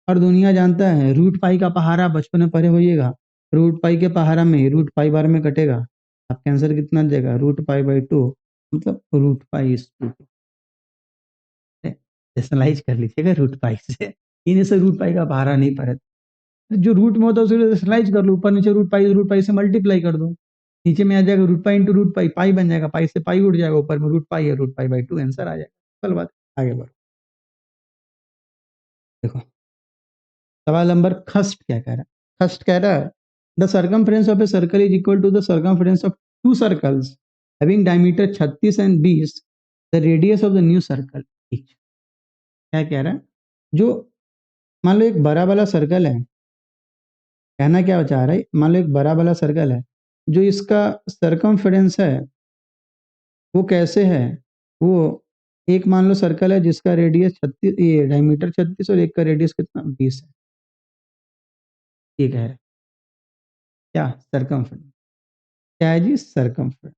और दुनिया जानता है रूट पाई का पहाड़ा बचपन में पढ़े होइएगा, रूट पाई के पहाड़ा में रूट पाई बार में कटेगा, आपका आंसर कितना देगा, √π/2, मतलब √π/2। रेशनलाइज कर लीजिएगा √π से, इन्हीं से √π का पहाड़ा नहीं पड़े, जो रूट में होता है उसे रेशनलाइज कर लो, ऊपर नीचे √π से मल्टीप्लाई कर दो, नीचे में आ जाएगा √π × √π, पाई बन जाएगा, पाई से पाई उड़ जाएगा, ऊपर में √π है, √π/2 आंसर आ जाएगा। चल बात आगे बढ़ो। देखो सवाल नंबर खस्ट क्या कह रहा है, खस्ट कह रहा है the circumference of a circle is equal to the circumference of two circles having diameter 36 and 20, the radius of the new circle each. क्या कह रहा है, जो मान लो एक बड़ा वाला सर्कल है, कहना क्या चाह रहा है, मान लो एक बड़ा वाला सर्कल है, जो इसका सर्कमफ्रेंस है वो कैसे है, वो एक मान लो सर्कल है जिसका रेडियस 36, ये डायमीटर 36 और एक का रेडियस कितना 20 है, ये कह रहा है क्या, सर्कमफ्रेंस क्या है जी, सर्कमफ्रेंस।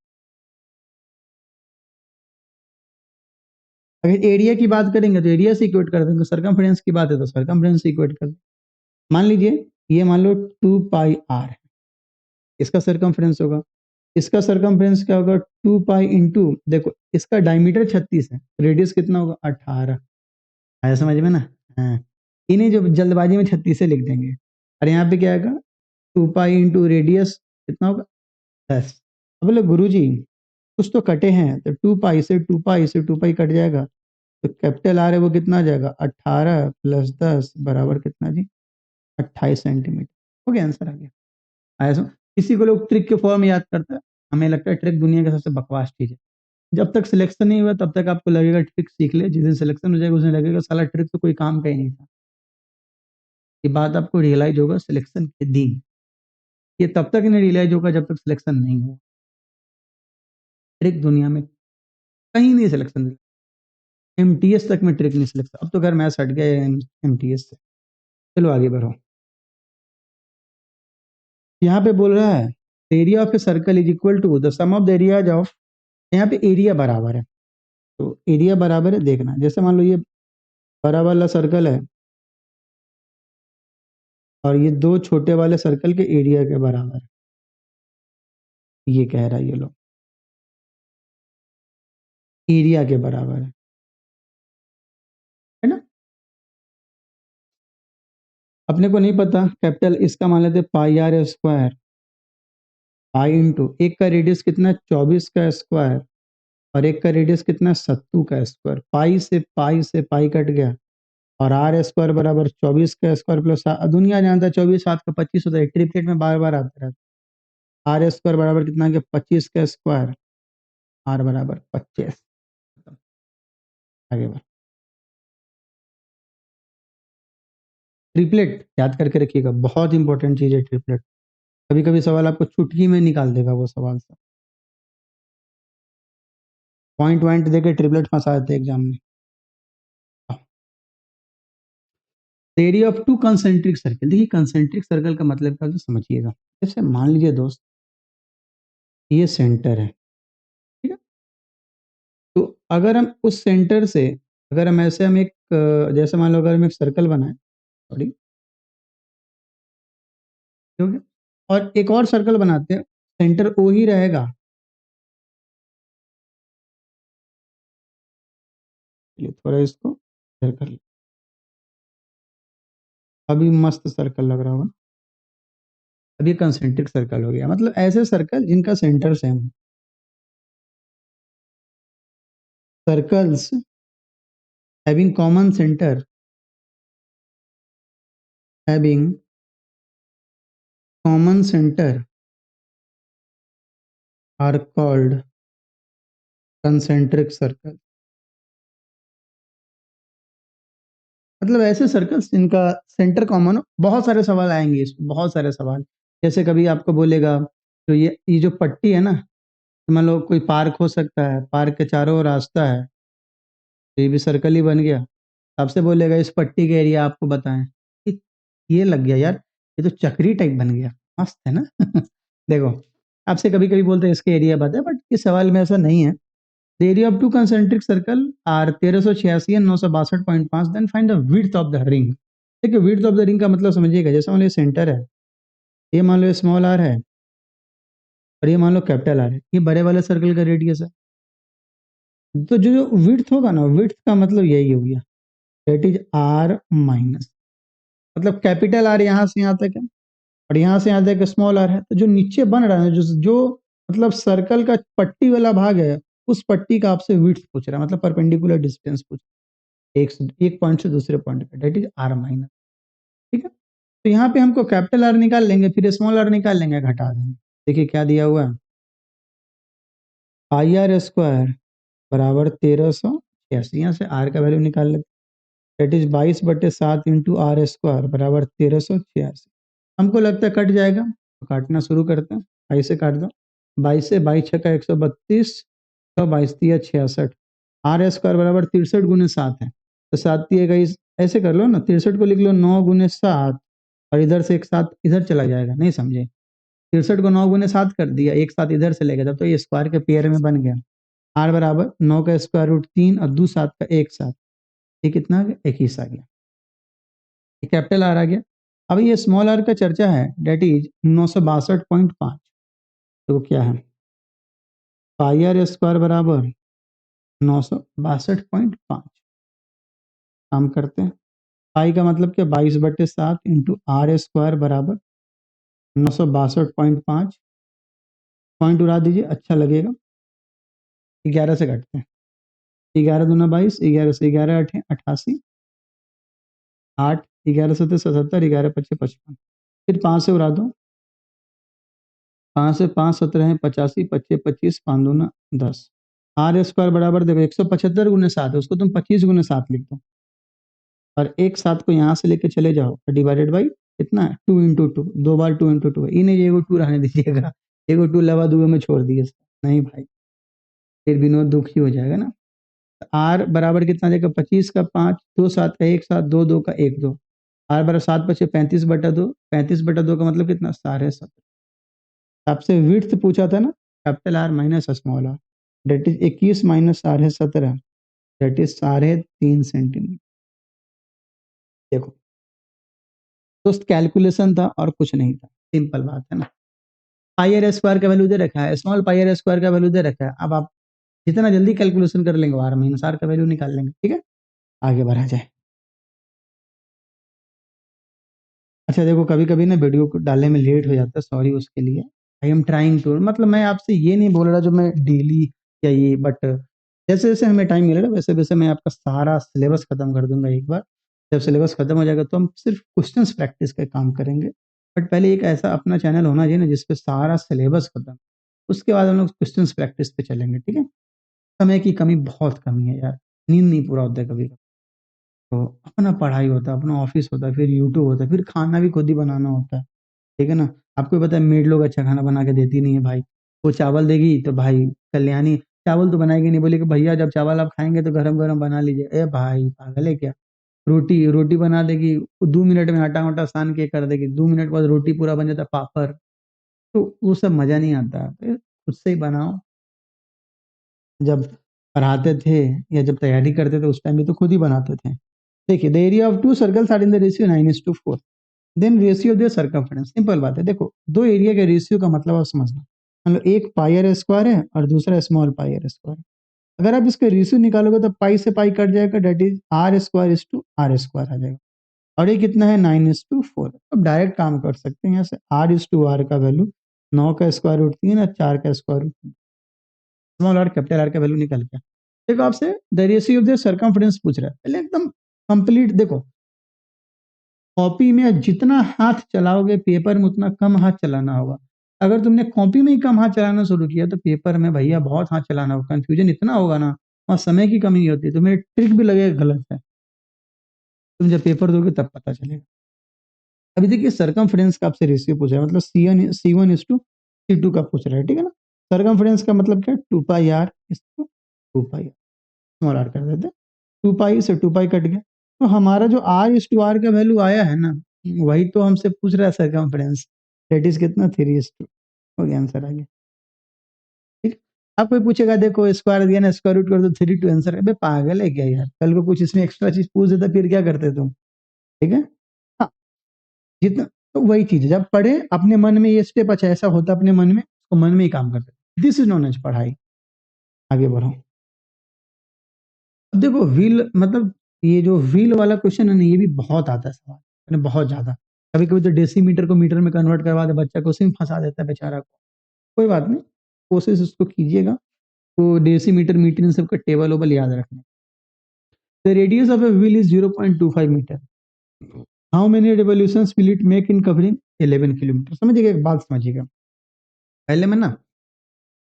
अगर एरिया की बात करेंगे तो एरिया से इक्वेट कर देंगे, सर्कमफ्रेंस की बात है तो सर्कमफ्रेंस से इक्वेट कर देंगे। मान लीजिए ये मान लो 2πr है, इसका सर्कमफ्रेंस होगा, इसका सर्कमफ्रेंस क्या होगा 2π इंटू, देखो इसका डायमीटर 36 है, रेडियस कितना होगा 18, आया समझ में ना। हाँ, इन्हें जो जल्दबाजी में 36 से लिख देंगे, और यहाँ पे क्या आएगा 2π इंटू रेडियस कितना होगा 10। अब बोले गुरु जी कुछ तो कटे हैं, तो 2π से 2π कट जाएगा, तो कैपिटल आर है वो कितना आ जाएगा 18 + 10 बराबर कितना जी 28 सेंटीमीटर, हो गया आंसर आ गया। आया समझ, इसी को लोग ट्रिक के फॉर्म याद करते हैं, हमें लगता है ट्रिक दुनिया का सबसे बकवास चीज है। जब तक सिलेक्शन नहीं हुआ तब तक आपको लगेगा ट्रिक सीख ले, जिस दिन सिलेक्शन हो जाएगा उस दिन लगेगा साला ट्रिक तो कोई काम का ही नहीं था। ये बात आपको रियलाइज होगा सिलेक्शन के दिन, ये तब तक नहीं रियलाइज होगा जब तक सिलेक्शन नहीं हो। ट्रिक दुनिया में कहीं नहीं सिलेक्शन, एमटीएस तक में ट्रिक नहीं सिलेक्शन, अब तो घर मैथ्स हट गया एमटीएस से। चलो आगे बढ़ो, यहाँ पे बोल रहा है area of a circle is equal to the sum of the areas of, यहाँ पे एरिया बराबर है, तो एरिया बराबर है, देखना जैसे मान लो ये बड़ा वाला सर्कल है और ये दो छोटे वाले सर्कल के एरिया के बराबर है, ये कह रहा है ये लोग एरिया के बराबर है ना। अपने को नहीं पता कैपिटल, इसका मान लेते πr², पाई इंटू एक का रेडियस कितना 24 का स्क्वायर और एक का रेडियस कितना 27 का स्क्वायर, पाई कट गया, और r² बराबर 24 का स्क्वायर प्लस दुनिया जानता है 24 7 का 25 होता है, ट्रिपलेट में बार बार आता रहता है। r² बराबर कितना के 25 का स्क्वायर, r बराबर 25। आगे बढ़, ट्रिपलेट याद करके रखिएगा, बहुत इंपॉर्टेंट चीज है ट्रिपलेट, कभी कभी सवाल आपको चुटकी में निकाल देगा वो सवाल से, पॉइंट वॉइंट देके ट्रिपलेट फंसा देते एग्जाम में। Area of two concentric circle, देखिए कंसेंट्रिक सर्कल का मतलब क्या है समझिएगा, जैसे मान लीजिए दोस्त ये सेंटर है, ठीक है, तो अगर हम उस सेंटर से, अगर हम ऐसे हम एक जैसे मान लो अगर हम एक सर्कल बनाए, सॉरी, ठीक है, और एक और सर्कल बनाते हैं, सेंटर ओ ही रहेगा, चलिए थोड़ा इसको इधर कर ले, अभी मस्त सर्कल लग रहा होगा, अभी कंसेंट्रिक सर्कल हो गया, मतलब ऐसे सर्कल जिनका सेंटर सेम हो, circles having common centre, having common centre are called concentric circle. मतलब ऐसे सर्कल्स जिनका सेंटर कॉमन हो, बहुत सारे सवाल आएंगे इसमें, बहुत सारे सवाल, जैसे कभी आपको बोलेगा तो ये जो पट्टी है ना, तो मान लो कोई पार्क हो सकता है, पार्क के चारों ओर रास्ता है, तो ये भी सर्कल ही बन गया, आपसे बोलेगा इस पट्टी के एरिया आपको बताएं, ये लग गया यार, ये तो चक्री टाइप बन गया, मस्त है ना। देखो आपसे कभी कभी बोलते हैं इसके एरिया बताए, बट इस सवाल में ऐसा नहीं है। The area of two concentric circle are 1386 and 962.5, then find the width of the ring. देखिए विड्थ ऑफ द रिंग का मतलब समझिएगा, जैसे मान लो सेंटर है, ये मान लो स्मॉल आर है, और ये मान लो कैपिटल आर है, ये बड़े वाले सर्कल का रेडियस है। तो जो जो विड्थ होगा ना, विड्थ का मतलब यही हो गया, दैट इज आर माइनस, मतलब कैपिटल आर यहाँ से यहाँ तक है और यहाँ से यहाँ तक स्मॉल आर है। तो जो नीचे बन रहा है, जो जो मतलब सर्कल का पट्टी वाला भाग है, उस पट्टी का आपसे विड्थ पूछ रहा है, मतलब परपेंडिकुलर डिस्टेंस पूछ रहा है एक पॉइंट से दूसरे पॉइंट का, दैट इज आर माइनस। ठीक है, तो यहाँ पे हमको कैपिटल आर निकाल लेंगे, फिर स्मॉल आर निकाल लेंगे, घटा देंगे। देखिए क्या दिया हुआ है, पाई आर स्क्वायर बराबर 1386, यहाँ से आर का वैल्यू निकाल लेते, that is 22/7 into r square बराबर 1386। हमको लगता है कट जाएगा, तो काटना शुरू करते हैं, 22 से काट दो, 22 से 22 छक्का 132, तो 22 तिया 66, आर स्क्वायर बराबर 63 × 7 है, तो 7 तिया 21, ऐसे कर लो ना, 63 को लिख लो 9 × 7, और इधर से एक साथ इधर चला जाएगा, नहीं समझे, 63 को 9 × 7 कर दिया, एक साथ इधर से लेगा, तब तो ये स्क्वायर के पेयर में बन गया। आर बराबर 9 का स्क्वायर रूट 3 और 2 7 का एक साथ, ये कितना आ गया, 21 आ गया, कैपिटल आर आ गया। अब ये स्मॉल आर का चर्चा है, डेट इज 962.5, तो क्या है, पाई आर स्क्वायर बराबर 962.5, काम करते हैं, पाई का मतलब क्या, 22/7 इंटू आर स्क्वायर बराबर 962.5, पॉइंट उड़ा दीजिए, अच्छा लगेगा, 11 से काटते हैं, 11 दूना 22, 11 से 11 8 88, 8 11 7 77, 11 5 55, फिर 5 से उड़ा दो, 5 से 5 17 85, 25 25, 5 दूना 10, आर स्क्वायर बराबर देखो 175 × 7 है, उसको तुम 25 × 7 लिख दो, और एक सात को यहाँ से लेके चले जाओ, डिवाइडेड बाई कितना है, 2 × 2, 2 बार 2 × 2 है, इन्हें एगो 2 रहने दीजिएगा, एगो 2 लवा दुए में छोड़ दिए, नहीं भाई फिर विनोद दुखी हो जाएगा ना। आर बराबर कितना देगा, 25 का 5, 2 7 का 1 7, 2 2 का 1 2, आर बराबर 7 बचे 35/2, 35/2 का मतलब कितना, 17.5। आपसे विड्थ पूछा था ना, capital r minus small r, that is 21 minus 17.5, that is 3.5 centimetre. देखो दोस्त, कैलकुलेशन था और कुछ नहीं था, सिंपल बात है ना। पाई आर स्क्वायर का वैल्यू दे रखा है, स्मॉल पाई आर स्क्वायर का वैल्यू दे रखा है, अब आप जितना जल्दी कैलकुलेशन कर लेंगे आर माइनस आर का वैल्यू निकाल लेंगे। ठीक है, आगे बढ़ा जाए। अच्छा देखो, कभी कभी ना वीडियो को डालने में लेट हो जाता है, सॉरी उसके लिए, आई एम ट्राइंग टू, मतलब मैं आपसे ये नहीं बोल रहा जो मैं डेली या ये, बट जैसे जैसे हमें टाइम मिलेगा वैसे वैसे मैं आपका सारा सिलेबस खत्म कर दूंगा एक बार। जब सिलेबस खत्म हो जाएगा तो हम सिर्फ क्वेश्चंस प्रैक्टिस का काम करेंगे, बट पहले एक ऐसा अपना चैनल होना चाहिए ना जिसपे सारा सिलेबस खत्म, उसके बाद हम लोग क्वेश्चंस प्रैक्टिस पे चलेंगे। ठीक है, समय की कमी, बहुत कमी है यार, नींद नहीं पूरा होता है कभी, तो अपना पढ़ाई होता है, अपना ऑफिस होता है, फिर यूट्यूब होता है, फिर खाना भी खुद ही बनाना होता है। ठीक है ना, आपको पता है मेड लोग अच्छा खाना बना के देती नहीं है भाई, वो चावल देगी तो भाई कल्याणी चावल तो बनाएगी नहीं, बोले कि भैया जब चावल आप खाएंगे तो गरम गरम बना लीजिए, ए भाई पागल है क्या, रोटी रोटी बना देगी, 2 मिनट में आटा वाटा सान के कर देगी, 2 मिनट बाद रोटी पूरा बन जाता है, पापड़, तो वो सब मजा नहीं आता, तो खुद से ही बनाओ। जब पढ़ाते थे या जब तैयारी करते थे उस टाइम भी तो खुद ही बनाते थे। देखिए, the area of two circles are in the ratio 9:4, then ratio of their circumference, simple बात है। देखो दो एरिया के रेशियो का मतलब आप समझना, मतलब एक पाई आर स्क्वायर है और दूसरा स्मॉल पाई आर स्क्वायर। अगर आप इसका रेशियो निकालोगे तो पाई से पाई कट जाएगा, that is R square is two R square आ जाएगा, और ये कितना है 9:4। अब डायरेक्ट काम कर सकते हैं यहाँ से, आर इज टू आर का वैल्यू 9 का स्क्वायर रूट 3 और 4 का square root, small r capital r का वैल्यू निकल गया। देखो आपसे the ratio of the circumference पूछ रहा है, पहले एकदम कंप्लीट देखो, कॉपी में जितना हाथ चलाओगे पेपर में उतना कम हाथ चलाना होगा। अगर तुमने कॉपी में ही कम हाथ चलाना शुरू किया तो पेपर में भैया बहुत हाथ चलाना होगा, कंफ्यूजन इतना होगा ना, वहाँ समय की कमी होती है, तुम्हें ट्रिक भी लगेगा गलत है, तुम जब पेपर दोगे तब पता चलेगा। अभी देखिए सर्कमफ्रेंस का आपसे रेशियो पूछ रहा है, मतलब C1 इज टू C2 का पूछ रहा है। ठीक है ना, सर्कमफ्रेंस का मतलब क्या, 2πr is to 2πr, small are कर देते, 2π से 2π कट गया, तो हमारा जो r इज टू आर का वैल्यू आया है ना, वही तो हमसे पूछ रहा है सर्कमफ्रेंस, दैट इज कितना, 3:2, हो गया, आंसर आ गया। ठीक, अब कोई पूछेगा देखो स्क्वायर दिया ना, स्क्वायर रूट कर दो 3:2 आंसर, अबे पागल है क्या यार, कल को कुछ इसमें एक्स्ट्रा चीज पूछ देता फिर क्या करते तुम। ठीक है, हाँ, जितना, तो वही चीज है, जब पढ़े अपने मन में ये स्टेप, अच्छा ऐसा होता अपने मन में उसको मन में ही काम करते हैं। दिस इज नॉन एज पढ़ाई। आगे बढ़ो। अब देखो व्हील मतलब ये जो व्हील वाला क्वेश्चन है ना, ये भी बहुत आता है सवाल, मैंने बहुत ज्यादा। कभी कभी तो डेसीमीटर को मीटर में कन्वर्ट करवा दे बच्चा को, उसी में फंसा देता है बेचारा को। कोई बात नहीं, कोशिश उसको कीजिएगा। तो डेसीमीटर मीटर इन सबका टेबल ओबल याद रखना। The radius of a wheel is 0.25 metre. How many revolutions will it make in covering 11 kilometre. समझिएगा, एक बात समझिएगा। पहले मैं ना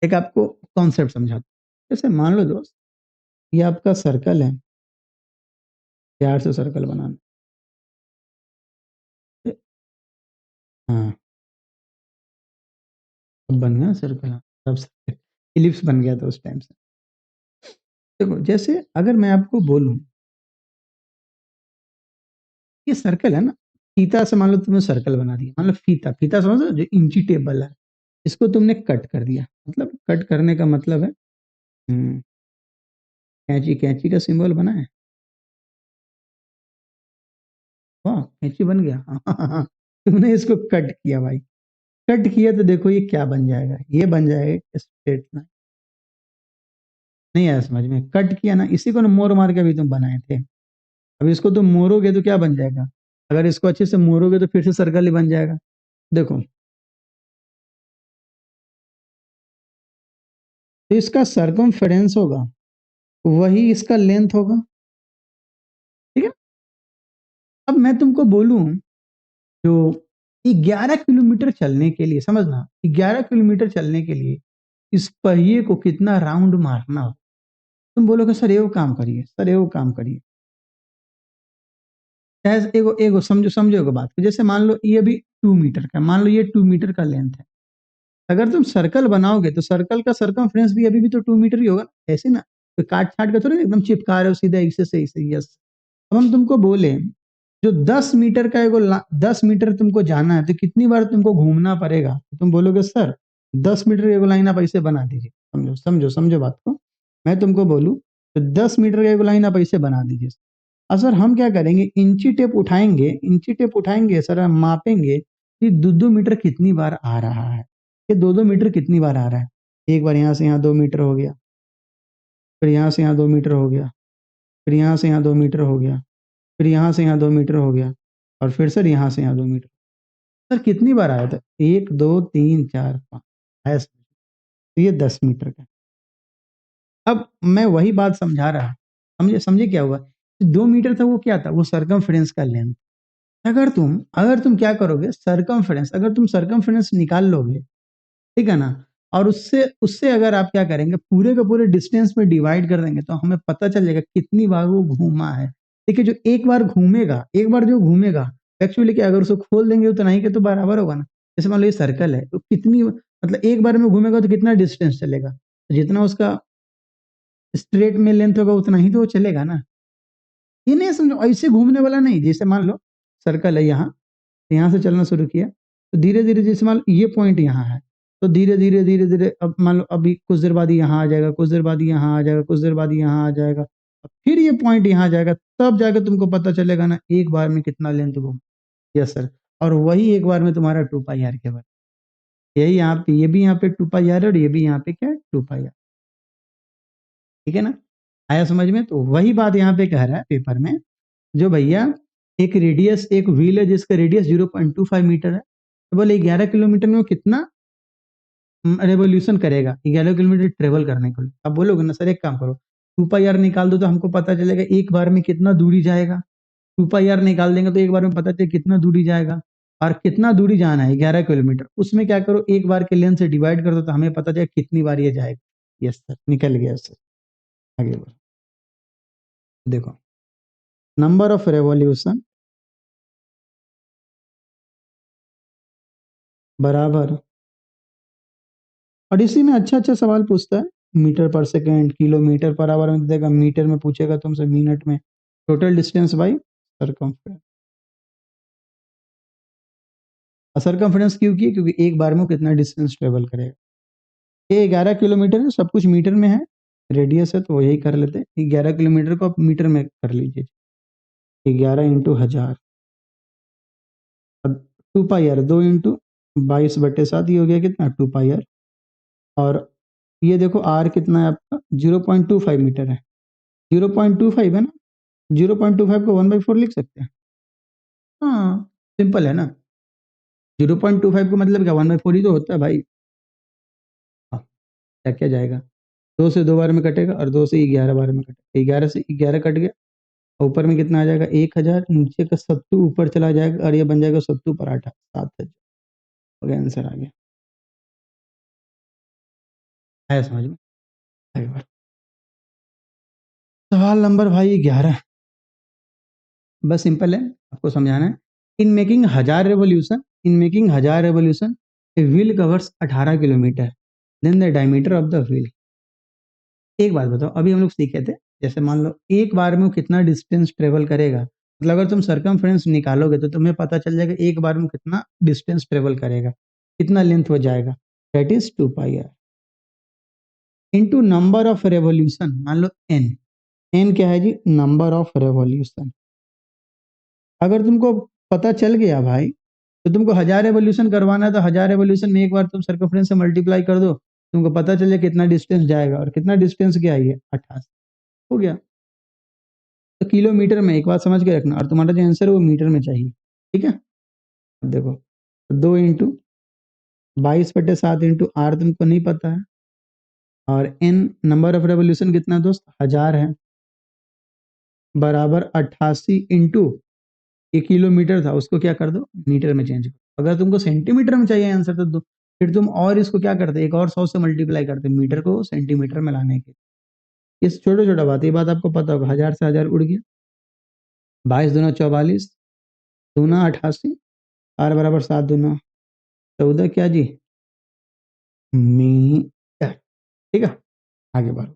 एक आपको कॉन्सेप्ट समझाता हूँ। जैसे मान लो दोस्त, ये आपका सर्कल है, प्यार से सर्कल बनाना। हाँ, अब बन गया सर्कल। अब इलिप्स बन गया था उस टाइम से। देखो, जैसे अगर मैं आपको बोलूं ये सर्कल है ना, फीता से मान लो तुमने सर्कल बना दिया। मान लो फीता, फीता समझ लो जो इंची टेबल है, इसको तुमने कट कर दिया। मतलब कट करने का मतलब है कैंची, कैंची का सिंबल बना है। वाह, कैंची बन गया। तुमने इसको कट किया भाई। कट किया तो देखो ये क्या बन जाएगा, ये बन जाएगा स्ट्रेट लाइन। नहीं आया समझ में? कट किया ना, इसी को ना मोड़ मार के अभी तुम बनाए थे। अब इसको तुम मोड़ोगे तो क्या बन जाएगा? अगर इसको अच्छे से मोड़ोगे तो फिर से सर्कल ही बन जाएगा। देखो, तो इसका सरकमफेरेंस होगा, वही इसका लेंथ होगा। ठीक है। अब मैं तुमको बोलूं जो 11 किलोमीटर चलने के लिए, समझना, 11 किलोमीटर चलने के लिए इस पहिए को कितना राउंड मारना हो। तुम बोलोगे सर ये वो काम करिए, सर ये वो काम करिए। एगो एगो समझो, समझो एगो बात को। जैसे मान लो ये भी 2 मीटर का, मान लो ये 2 मीटर का लेंथ है। अगर तुम सर्कल बनाओगे तो सर्कल का सरकमफ्रेंस भी अभी भी तो 2 मीटर ही होगा ना, ऐसे ना। तो काट छाट के थोड़ी एकदम चिपका रहे हो सीधा ऐसे से ऐसे। यस। अब हम तुमको बोले जो 10 मीटर का 10 मीटर तुमको जाना है तो कितनी बार तुमको घूमना पड़ेगा? तो तुम बोलोगे सर 10 मीटर एगो लाइन आप ऐसे बना दीजिए। समझो समझो समझो बात को। मैं तुमको बोलूं तो 10 मीटर का एगो लाइन आप ऐसे बना दीजिए। और सर हम क्या करेंगे, इंची टेप उठाएंगे, इंची टेप उठाएंगे सर, हम मापेंगे कि 2-2 मीटर कितनी बार आ रहा है। ये 2-2 मीटर कितनी बार आ रहा है। एक बार यहाँ से यहाँ 2 मीटर हो गया, फिर यहाँ से यहाँ 2 मीटर हो गया, फिर यहाँ से यहाँ 2 मीटर हो गया, फिर यहाँ से यहाँ 2 मीटर हो गया, और फिर सर यहाँ से यहाँ 2 मीटर। सर कितनी बार आया था? 1 2 3 4 5 आया सर। तो ये 10 मीटर का। अब मैं वही बात समझा रहा, समझे समझे क्या हुआ? 2 मीटर था, वो क्या था? वो सरकमफ्रेंस का लेंथ। अगर तुम क्या करोगे, सरकमफ्रेंस, अगर तुम सरकमफ्रेंस निकाल लोगे, ठीक है ना, और उससे उससे अगर आप क्या करेंगे, पूरे के पूरे डिस्टेंस में डिवाइड कर देंगे तो हमें पता चल जाएगा कितनी बार वो घूमा है। देखिए, जो एक बार घूमेगा, एक बार जो घूमेगा, एक्चुअली क्या, अगर उसको खोल देंगे उतना ही के तो बराबर होगा ना। जैसे मान लो ये सर्कल है, तो कितनी मतलब एक बार में घूमेगा तो कितना डिस्टेंस चलेगा? तो जितना उसका स्ट्रेट में लेंथ होगा उतना ही तो वो चलेगा ना। ये नहीं समझो, ऐसे घूमने वाला नहीं। जैसे मान लो सर्कल है यहाँ, यहाँ से चलना शुरू किया तो धीरे धीरे, जैसे मान लो ये पॉइंट यहाँ है, तो धीरे धीरे धीरे धीरे अब मान लो अभी कुछ देर बाद यहाँ आ जाएगा, कुछ देर बाद यहाँ आ जाएगा, कुछ देर बाद यहाँ आ जाएगा, फिर ये पॉइंट यहाँ आ जाएगा। तब जाकर तुमको पता चलेगा ना एक बार में कितना लेंथ घूम। Yes sir. और वही एक बार में तुम्हारा 2 पाई आर के बाद, यही यहाँ पे, ये भी यहाँ पे 2 पाई आर और ये भी यहाँ पे क्या है, 2 पाई आर। ठीक है ना? आया समझ में? तो वही बात यहाँ पे कह रहा है पेपर में, जो भैया एक रेडियस, एक व्हील है जिसका रेडियस 0.25 मीटर है, तो बोले 11 किलोमीटर में वो कितना रेवोल्यूशन करेगा 11 किलोमीटर ट्रेवल करने के लिए। अब बोलोगे ना सर एक काम करो, 2 पाई आर निकाल दो तो हमको पता चलेगा एक बार में कितना दूरी जाएगा। 2 पाई आर निकाल देंगे तो एक बार में पता चले कितना दूरी जाएगा, और कितना दूरी जाना है 11 किलोमीटर, उसमें क्या करो, एक बार के लेंथ से डिवाइड कर दो तो हमें पता चलेगा कितनी बार ये जाएगा। यस सर, निकल गया सर। आगे बढ़ो। देखो, नंबर ऑफ रेवोल्यूशन बराबर, और इसी में अच्छा अच्छा सवाल पूछता है, मीटर पर सेकेंड, किलोमीटर पर आवर में देगा, मीटर में पूछेगा तुमसे, मिनट में, total distance by circumference. Circumference क्यों की? क्योंकि एक बार में वो कितना डिस्टेंस ट्रेवल करेगा। ये 11 किलोमीटर है, सब कुछ मीटर में है, रेडियस है तो वो यही कर लेते हैं। 11 किलोमीटर को आप मीटर में कर लीजिए। 11 × 1000। अब 2 पाई आर, 2 × 22/7, ये हो गया कितना, 2 पाई आर। और ये देखो आर कितना है आपका 0.25 मीटर है, 0.25 है ना, 0.25 को 1/4 लिख सकते हैं। हाँ सिंपल है ना, 0.25 का मतलब क्या 1/4 ही तो होता है भाई। हाँ, क्या क्या जाएगा, 2 से 2 बार में कटेगा और 2 से 11 बार में कटेगा, 11 से 11 कट गया, ऊपर में कितना आ जाएगा 1000, नीचे का सत्तू ऊपर चला जाएगा और ये बन जाएगा सत्तू पराठा 7000। हो गया, आंसर आ गया। आया समझ में? आगे बढ़ो। सवाल नंबर भाई 11, बस सिंपल है, आपको समझाना है। In making 1000 revolution a wheel covers 18 kilometre, then the diameter of the wheel. एक बात बताओ, अभी हम लोग सीखे थे, जैसे मान लो एक बार में वो कितना डिस्टेंस ट्रेवल करेगा, मतलब अगर तुम सरकमफ्रेंस निकालोगे तो तुम्हें पता चल जाएगा एक बार में कितना डिस्टेंस ट्रेवल करेगा, कितना लेंथ हो जाएगा, that is 2πr into number of revolution. मान लो एन, एन क्या है जी, नंबर ऑफ रेवोल्यूशन। अगर तुमको पता चल गया भाई, तो तुमको 1000 रेवोल्यूशन करवाना है, तो 1000 रेवोल्यूशन में एक बार तुम सर्कमफ्रेंस से मल्टीप्लाई कर दो, तुमको पता चल जाए कितना डिस्टेंस जाएगा, और कितना डिस्टेंस क्या है, 88। हो गया। तो किलोमीटर में एक बात समझ के रखना, और तुम्हारा जो आंसर है वो मीटर में चाहिए, ठीक है। अब देखो, 2 × 22/7 इंटू आर तुमको नहीं पता है, और एन नंबर ऑफ रेवोल्यूशन कितना दोस्त 1000 है, बराबर 88 इंटू, ये किलोमीटर था उसको क्या कर दो मीटर में चेंज करो। अगर तुमको सेंटीमीटर में चाहिए आंसर तो फिर तुम और इसको क्या करते, एक और 100 से मल्टीप्लाई करते मीटर को सेंटीमीटर में लाने के। इस छोटा छोटा बात, ये बात आपको पता होगा, 1000 से 1000 उड़ गया, 22×2 = 44, दूना 88, आर बराबर 7×2 = 14, क्या जी, मीटर। ठीक है, आगे बढ़ो।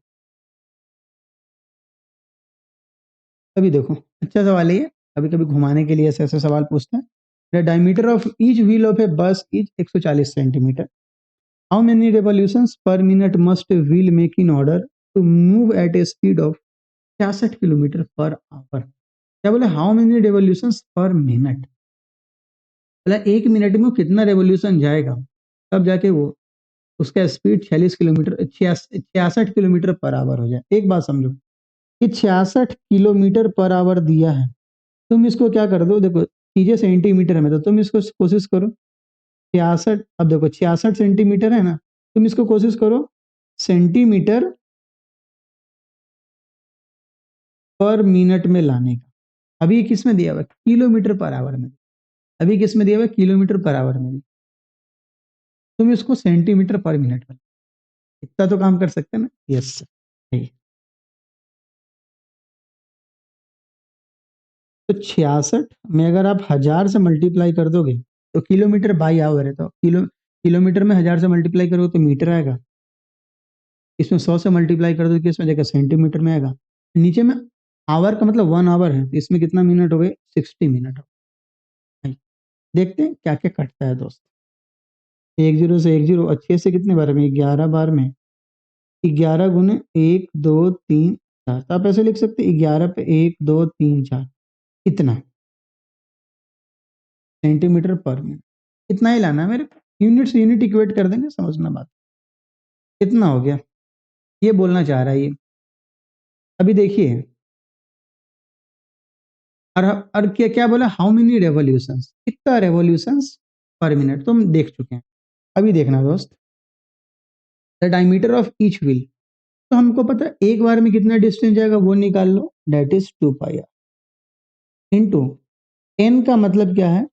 अभी देखो अच्छा सवाल है ये, कभी कभी घुमाने के लिए ऐसे ऐसे सवाल पूछते हैं। The diameter of each wheel of a bus is 140 centimetre. How many revolutions per minute must wheel make in order to move at a speed of 66 kilometre per hour. क्या बोले, how many revolutions per minute, बोला 1 minute में कितना revolution जाएगा, तब जाके वो उसका speed 46 kilometre 66 kilometre per our हो जाए। एक बात समझो कि 66 किलोमीटर पर आवर दिया है, तुम इसको क्या कर दो, देखो चीजें सेंटीमीटर में, तो तुम इसको कोशिश करो 66, अब देखो 66 सेंटीमीटर है ना, तुम इसको कोशिश करो सेंटीमीटर पर मिनट में लाने का। अभी ये किस में दिया हुआ है, किलोमीटर पर आवर में, अभी किस में दिया हुआ है, किलोमीटर पर आवर में। तुम इसको सेंटीमीटर पर मिनट में, इतना तो काम कर सकते हैं ना। Yes sir. तो 66 में अगर आप 1000 से मल्टीप्लाई कर दोगे तो किलोमीटर बाई आवर है, तो किलोमीटर में 1000 से मल्टीप्लाई करोगे तो मीटर आएगा, इसमें 100 से मल्टीप्लाई कर दो तो इसमें जाएगा सेंटीमीटर में आएगा। नीचे में आवर का मतलब 1 आवर है, तो इसमें कितना मिनट हो गए, 60 मिनट हो गए। देखते हैं क्या क्या कटता है दोस्त। 10 से 10 अच्छे से कितने बार में, 11 बार में, 11 × 1 2 3 4, तो आप ऐसे लिख सकते 11 पे 1 2 3 4, इतना सेंटीमीटर पर मिनट, इतना ही लाना है मेरे को। यूनिट से यूनिट इक्वेट कर देंगे, समझना बात कितना हो गया, ये बोलना चाह रहा है ये। अभी देखिए, और क्या क्या बोला, हाउ मेनी रेवोल्यूशंस, कितना रेवोल्यूशंस पर मिनट, तो हम देख चुके हैं। अभी देखना दोस्त, the diameter of each wheel, तो हमको पता है एक बार में कितना डिस्टेंस जाएगा वो निकाल लो, that is 2πr into N का मतलब क्या है,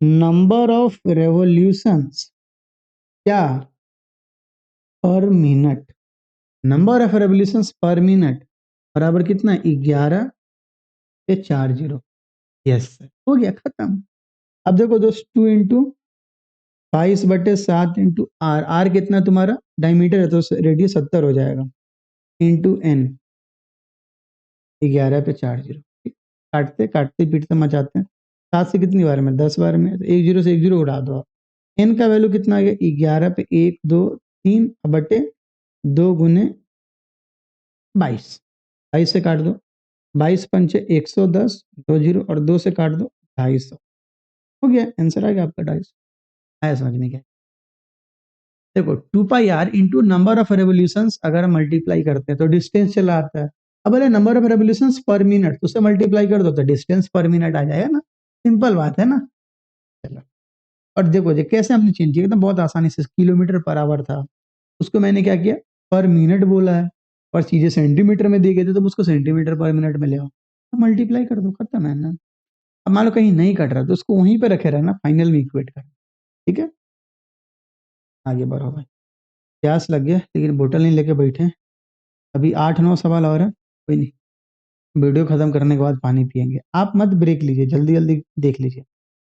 नंबर ऑफ रेवोल्यूशंस क्या per minute, number of revolutions per minute बराबर कितना, 11/40। यस सर, हो गया खत्म। अब देखो दोस्त, 2 × 22/7 इंटू आर, आर कितना तुम्हारा डायमीटर है तो रेडियस 70 हो जाएगा, इंटू एन 11/40। काटते काटते पीटते मचाते हैं, 7 से कितनी बार में, 10 बार में, तो 10 से 10 उड़ा दो आप। एन का वैल्यू कितना आ गया, 11/1 2 3/2 × 22 से काट दो, 22×5 = 110, 2 0 और 2 से काट दो 250। हो गया, आंसर आ गया आपका 250। आया समझ में क्या। देखो 2πr into number of revolutions अगर हम मल्टीप्लाई करते हैं तो डिस्टेंस चला आता है। अब अरे number of revolutions per minute तो उसे मल्टीप्लाई कर दो तो डिस्टेंस पर मिनट आ जाएगा ना। सिंपल बात है ना। चलो, और देखो ये कैसे हमने चेंज किया, एकदम बहुत आसानी से। किलोमीटर पर आवर था, उसको मैंने क्या किया, पर मिनट बोला है। और चीजें सेंटीमीटर में दी गई थी तो उसको सेंटीमीटर पर मिनट में ले आओ, तो मल्टीप्लाई कर दो, खत्म है ना। अब मान लो कहीं नहीं कट रहा तो उसको वहीं पे रखे रहना, फाइनल में इक्वेट कर। ठीक है, आगे बढ़ो भाई। प्यास लग गया लेकिन बोतल नहीं लेके बैठे। अभी 8-9 सवाल और है, कोई नहीं, वीडियो खत्म करने के बाद पानी पियेंगे। आप मत ब्रेक लीजिए, जल्दी जल्दी देख लीजिए।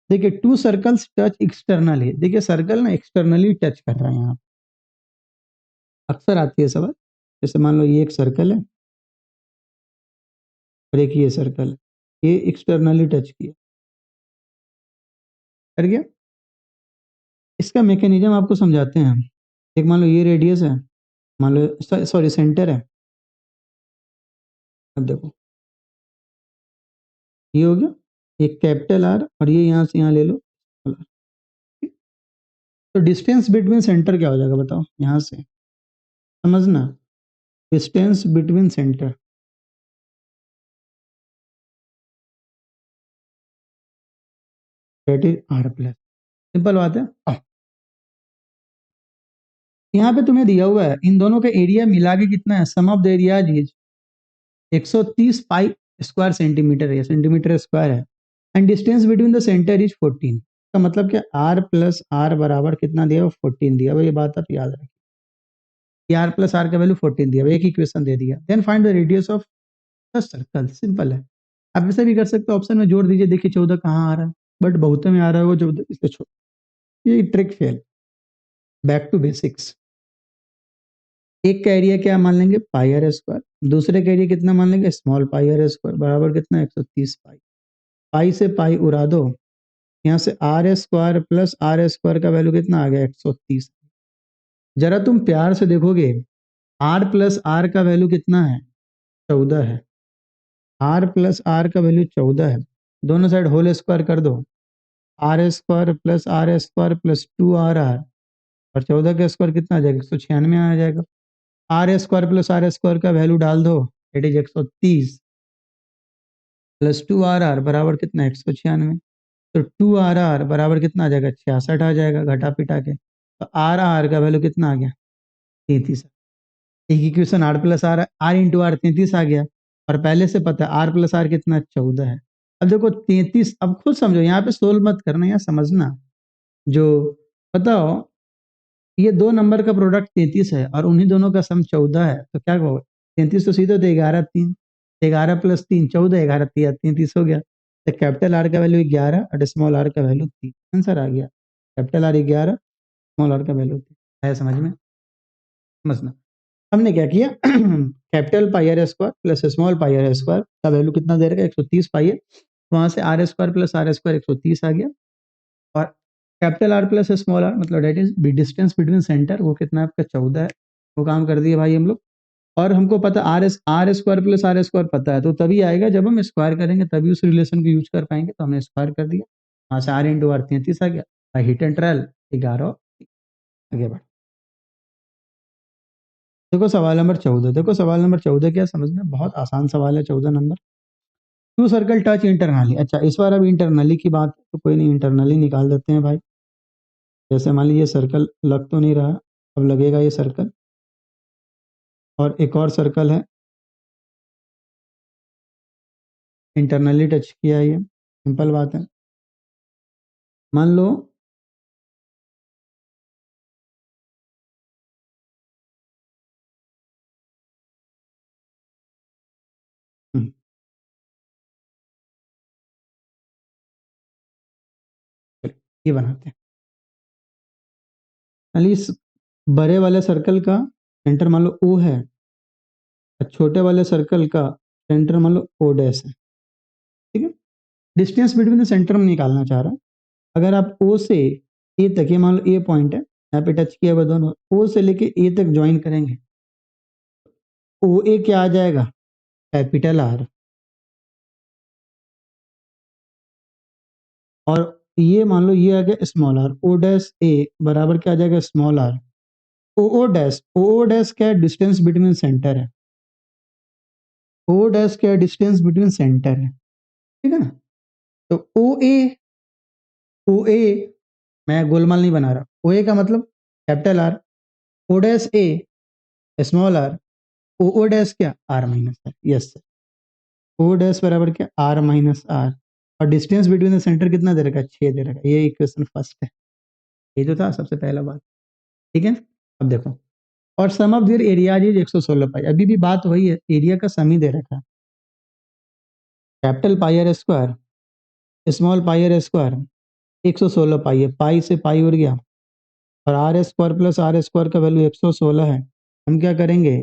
देखिए 2 सर्कल्स टच एक्सटर्नली, देखिए सर्कल ना एक्सटर्नली टच कर रहा है यहाँ। अक्सर आती है सवाल, जैसे मान लो ये एक सर्कल है और एक ये सर्कल है, ये एक्सटर्नली टच किया, कर गया। इसका मैकेनिज्म आपको समझाते हैं हम। एक मान लो ये रेडियस है, मान लो सॉरी सेंटर है। अब देखो ये हो गया एक कैपिटल आर, और ये यहाँ से यहाँ ले लो। तो डिस्टेंस बिटवीन सेंटर क्या हो जाएगा बताओ, यहाँ से समझना, distance between centre that is r plus. Simple बात है। यहाँ पे तुम्हें दिया हुआ है इन दोनों का एरिया मिला के कितना है, sum of the areas is 130 pi square centimetre है, सेंटीमीटर स्क्वायर है। And distance between the centre is 14। का मतलब क्या, आर प्लस आर बराबर कितना दिया, 14 दिया। ये बात आप याद रखिए, आर प्लस आर का वैल्यू 14 दिया, एक इक्वेशन दे दिया। Then find the radius of the circle. Simple है। आप ऐसे भी कर सकते हो, ऑप्शन में जोड़ दीजिए, देखिए 14 कहाँ आ रहा है, बट बहुतों में आ रहा है वो 14, इसलिए छोड़, ये trick fail. Back to basics. एक का एरिया क्या मान लेंगे, पाई आर स्क्वायर। दूसरे का एरिया कितना मान लेंगे, स्मॉल पाई आर स्क्वायर, बराबर कितना, 130 पाई। पाई से पाई उड़ा दो, यहाँ से are square plus are square का वैल्यू कितना आ गया, 130। जरा तुम प्यार से देखोगे, आर प्लस आर का वैल्यू कितना है, 14 है। आर प्लस आर का वैल्यू 14 है, दोनों साइड होल स्क्वायर कर दो, r square plus are square plus 2 r, और 14 का स्क्वायर कितना आ जाएगा, 196 आ जाएगा। R square plus are square का वैल्यू डाल दो, इट इज 130 प्लस 2 आर बराबर कितना, 196। तो 2 आर बराबर कितना आ जाएगा, 66 आ जाएगा, घटा पिटा के। तो आर का वैल्यू कितना आ गया, 33। एक equation r plus r, r into r 33 आ गया। और पहले से पता है आर प्लस आर कितना, 14 है। अब देखो 33, अब खुद समझो, यहाँ पे सोल्व मत करना, यहाँ समझना। जो बताओ, ये दो नंबर का प्रोडक्ट 33 है और उन्हीं दोनों का सम 14 है, तो क्या कहोगे, 33 तो सीधे तो 11 3, 11 + 3 14, 11 33 हो गया। तो कैपिटल आर का वैल्यू 11 और स्मॉल आर का वैल्यू 3, आंसर आ गया। कैपिटल आर 11, स्मॉल आर का वैल्यू 3 है, समझ में, समझना। हमने क्या किया, capital pi are square plus small pi are square का वैल्यू कितना दे रखा है, 130 पाई है। वहां से are square plus are square 130 आ गया। और capital are plus small R मतलब that is distance between centre, वो कितना है आपका, 14 है। वो काम कर दिए भाई हम लोग। और हमको पता r square plus are square पता है, तो तभी आएगा जब हम स्क्वायर करेंगे, तभी उस रिलेशन को यूज कर पाएंगे। तो हमने स्क्वायर कर दिया, वहां से आर इंटू आर 33 आ गया। हिट एंड ट्रायल 11, आगे बढ़। देखो सवाल नंबर 14, देखो सवाल नंबर 14 क्या समझना, बहुत आसान सवाल है 14 number. Two circle touch internally. अच्छा इस बार अब इंटरनली की बात तो कोई नहीं, इंटरनली निकाल देते हैं भाई। जैसे मान लीजिए सर्कल लग तो नहीं रहा, अब लगेगा ये सर्कल। और एक और सर्कल है, इंटरनली टच किया है ये, सिंपल बात है। मान लो हम्म, ये बनाते हैं। मान लीजिए इस बड़े वाले सर्कल का सेंटर मान लो ओ है, और छोटे वाले सर्कल का सेंटर मान लो ओ डैश है। ठीक है, डिस्टेंस बिटवीन द सेंटर में निकालना चाह रहा हूँ। अगर आप ओ से ए तक, ये मान लो ए पॉइंट है, यहाँ पे टच किया हुआ दोनों, ओ से लेके ए तक ज्वाइन करेंगे, ओ ए क्या आ जाएगा, कैपिटल आर। और ये मान लो ये आ गया स्मॉल आर, ओ डैश ए बराबर क्या आ जाएगा, स्मॉल आर। ओ डैश क्या डिस्टेंस बिटवीन सेंटर है, ओ डैश क्या डिस्टेंस बिटवीन सेंटर है, ठीक है ना। तो ओ ए मैं गोलमाल नहीं बना रहा, ओ ए का मतलब capital R, O dash A small R, O dash क्या R minus R, yes sir, O dash बराबर क्या आर माइनस आर, और डिस्टेंस बिटवीन द सेंटर कितना दे रखा है, 6 दे रखा है, ये इक्वेशन फर्स्ट है, ये जो था सबसे पहला बात, ठीक है। अब देखो, और सम ऑफ देयर एरिया इज 116 पाई, अभी भी बात वही है, एरिया का सम ही दे रखा है, capital pi are square small pi are square 116 pi है, पाई से पाई उड़ गया, और r square plus are square का वैल्यू 116 है, हम क्या करेंगे,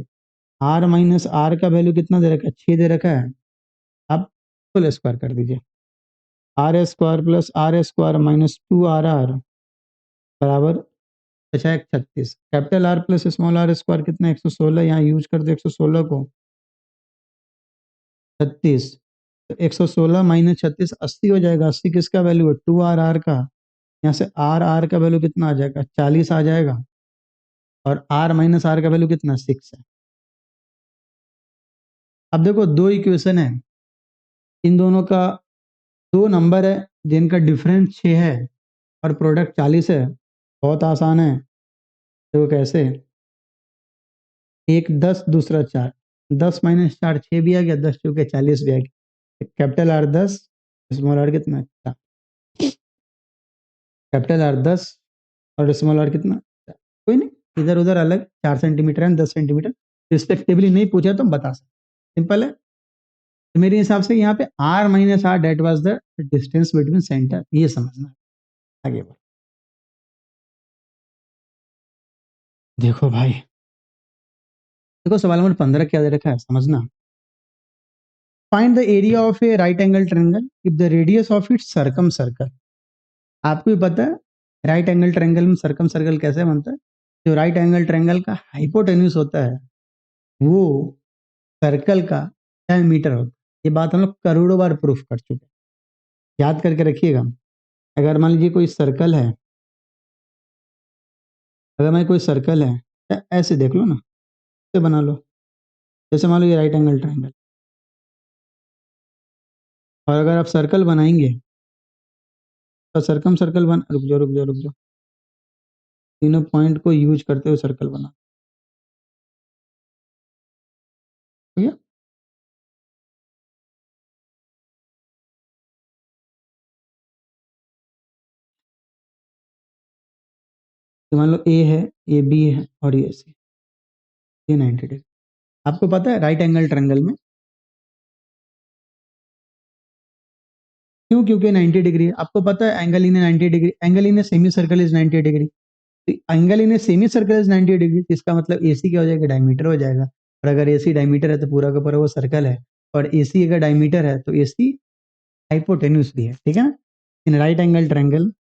आर माइनस आर का वैल्यू कितना दे रखा है, 6 दे रखा है, आप फुल स्क्वायर कर दीजिए, r square plus are square minus 2 r बराबर 36, capital are plus small r square कितना 116, यहाँ यूज कर दो 116 को, 36, तो 116 माइनस 36 80 हो जाएगा, 80 किसका वैल्यू है, 2 आर का, यहाँ से आर का वैल्यू कितना आ जाएगा, 40 आ जाएगा, और आर माइनस आर का वैल्यू कितना 6 है। अब देखो दो इक्वेशन है, इन दोनों का दो नंबर है जिनका डिफरेंस 6 है और प्रोडक्ट 40 है, बहुत आसान है, देखो कैसे, एक 10 दूसरा 4, 10 माइनस 4 6 भी आ गया, 10 चौके 40 भी आ गया, कैपिटल आर 10 स्मॉल आर कितना 4, कैपिटल आर 10 और स्मॉल आर कितना 4, कोई नहीं इधर उधर अलग 4 सेंटीमीटर है 10 सेंटीमीटर रिस्पेक्टिवली नहीं पूछा तो हम बता सकते, सिंपल है। तो मेरे हिसाब से यहाँ पे r minus r that was the distance between centre, ये समझना है। आगे बढ़ो, देखो भाई, देखो सवाल नंबर 15 क्या दे रखा है समझना, find the area of A right angle triangle if the radius of its circum circle, आपको भी पता है राइट एंगल ट्रायंगल में सर्कम सर्कल कैसे बनता है, जो राइट एंगल ट्रायंगल का हाइपोटेन्यूज होता है वो सर्कल का डायमीटर होता है, ये बात हम लोग करोड़ों बार प्रूफ कर चुके हैं, याद करके रखिएगा। अगर मान लीजिए कोई सर्कल है, अगर मान कोई सर्कल है, ऐसे देख लो ना, ऐसे बना लो, जैसे मान लो ये राइट एंगल ट्रायंगल, और अगर आप सर्कल बनाएंगे तो सर्कम सर्कल बन, रुक जाओ रुक जाओ रुक जाओ, तीनों पॉइंट को यूज करते हुए सर्कल बना, ठीक है। तो मान लो ए है, ये बी है और ये सी, ये 90 डिग्री, आपको पता है राइट एंगल ट्रायंगल में क्यों, क्योंकि 90 डिग्री है, आपको पता है angle in 90 degree, angle in semi circle is 90 degree, angle in semi circle is 90 degree, इसका मतलब एसी क्या हो जाएगा, डायमीटर हो जाएगा, और अगर एसी डायमीटर है तो पूरा का पूरा वो सर्कल है, और एसी अगर डायमीटर है तो एसी हाइपोटेन्यूस भी है, ठीक है ना। In right angle triangle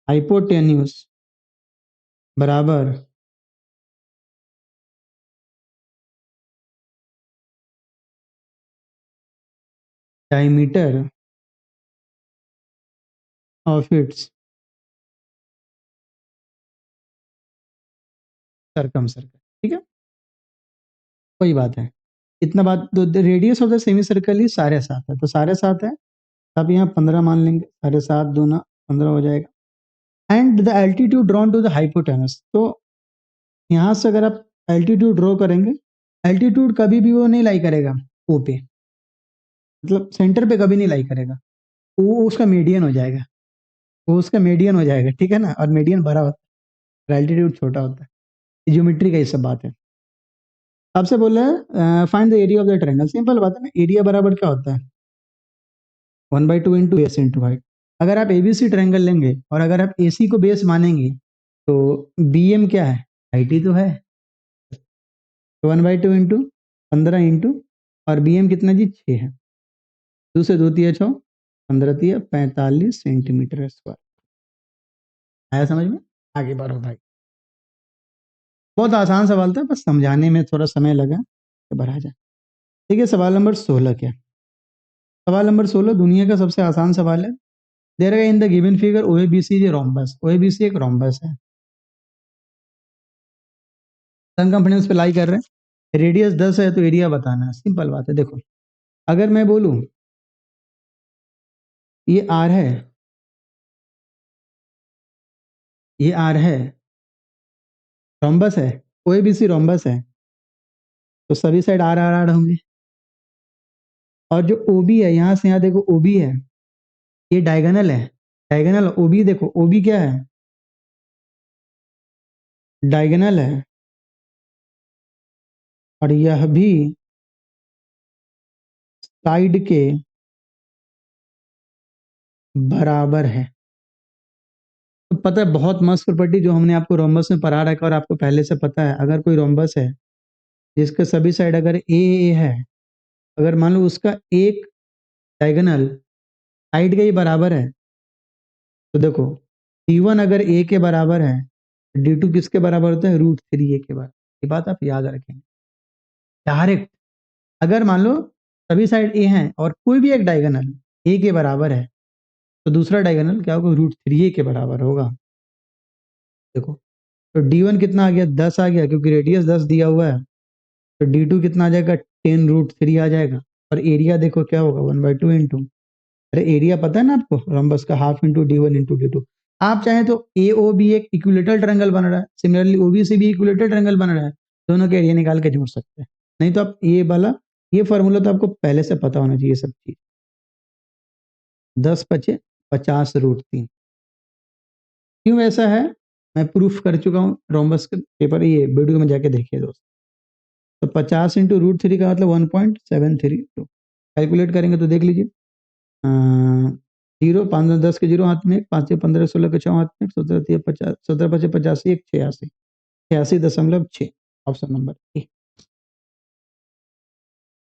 hypotenuse बराबर diameter of its circum circle, ठीक है, कोई बात है, इतना बात, तो radius of the semi circle ही साढ़े 7 है, तो साढ़े 7 है, अब यहाँ 15 मान लेंगे, साढ़े 7 दूना 15 हो जाएगा, and the altitude drawn to the hypotenuse, तो यहाँ से अगर आप एल्टीट्यूड ड्रॉ करेंगे, एल्टीट्यूड कभी भी वो नहीं लाई करेगा ओ पे, मतलब सेंटर पे कभी नहीं लाई करेगा, वो उसका मीडियन हो जाएगा, वो उसका मीडियन हो जाएगा, ठीक है ना, और मीडियन बड़ा होता है, एल्टीट्यूड छोटा होता है, ज्योमेट्री का ये सब बात है। आपसे बोल रहा है find the area of the triangle, simple बात है ना, एरिया बराबर क्या होता है 1/2 इंटू एस इंटू हाइट, अगर आप एबीसी ट्रायंगल लेंगे और अगर आप एसी को बेस मानेंगे तो बीएम क्या है, हाइट ही तो है, तो 1/2 इंटू 15 इंटू, और बीएम कितना जी 6 है, दो से दो तिया 6, 15 तिया 45 सेंटीमीटर स्क्वायर, आया समझ में, आगे बढ़ो भाई, बहुत आसान सवाल था, बस समझाने में थोड़ा समय लगा तो बढ़ा जाए, ठीक है। सवाल नंबर 16 क्या, सवाल नंबर 16 दुनिया का सबसे आसान सवाल है। There in the given figure OABC is a rhombus. OABC एक रोम्बस है। सन कंपनी उस पर लाई कर रहे हैं। रेडियस 10 है तो एरिया बताना है। सिंपल बात है। देखो अगर मैं बोलूं ये आर है, ये आर है, रोम्बस है, ओएबीसी रोम्बस है, तो सभी साइड आर आर आर होंगे। और जो ओबी है यहां से यहां देखो ओबी है, ये डायगोनल है। डायगोनल ओबी देखो ओबी क्या है, डायगोनल है। और यह भी साइड के बराबर है। तो पता है बहुत मस्त प्रॉपर्टी जो हमने आपको रोम्बस में पढ़ा रखा और आपको पहले से पता है। अगर कोई रोम्बस है जिसके सभी साइड अगर ए है, अगर मान लो उसका एक डायगोनल साइड के ही बराबर है, तो देखो D1 अगर ए के बराबर है, D2 किसके बराबर होता है, √3 ए के बराबर। ये बात आप याद रखेंगे डायरेक्ट। अगर मान लो सभी साइड ए हैं और कोई भी एक डायगोनल ए के बराबर है, तो दूसरा डायगोनल क्या होगा, √3 ए के बराबर होगा। देखो तो D1 कितना आ गया, 10 आ गया, क्योंकि रेडियस 10 दिया हुआ है। तो D2 कितना आ जाएगा, 10√3 आ जाएगा। और एरिया देखो क्या होगा, 1/2 इंटू, अरे एरिया पता है ना आपको, रोम्बस का half into D1 into D2। आप चाहे तो ए ओ बी एक इक्विलेटरल ट्रायंगल बन रहा है, सिमिलरली ओबी से भी इक्विलेटरल ट्रायंगल बन रहा है, दोनों के एरिया निकाल के जोड़ सकते हैं। नहीं तो आप ये वाला, ये फॉर्मूला तो आपको पहले से पता होना चाहिए सब चीज। 10 पचे 50√3। क्यों ऐसा है, मैं प्रूफ कर चुका हूँ रोम्बस के पेपर, ये वीडियो में जाके देखिए दोस्त। तो 50 इंटू √3 का मतलब 1.732। कैलकुलेट करेंगे तो देख लीजिए, जीरो 5 10 के जीरो हाथ में, 5 15 16 के 4 हाथ में, 17 50 17 पचे 85 एक 86, 86.6। Option number A.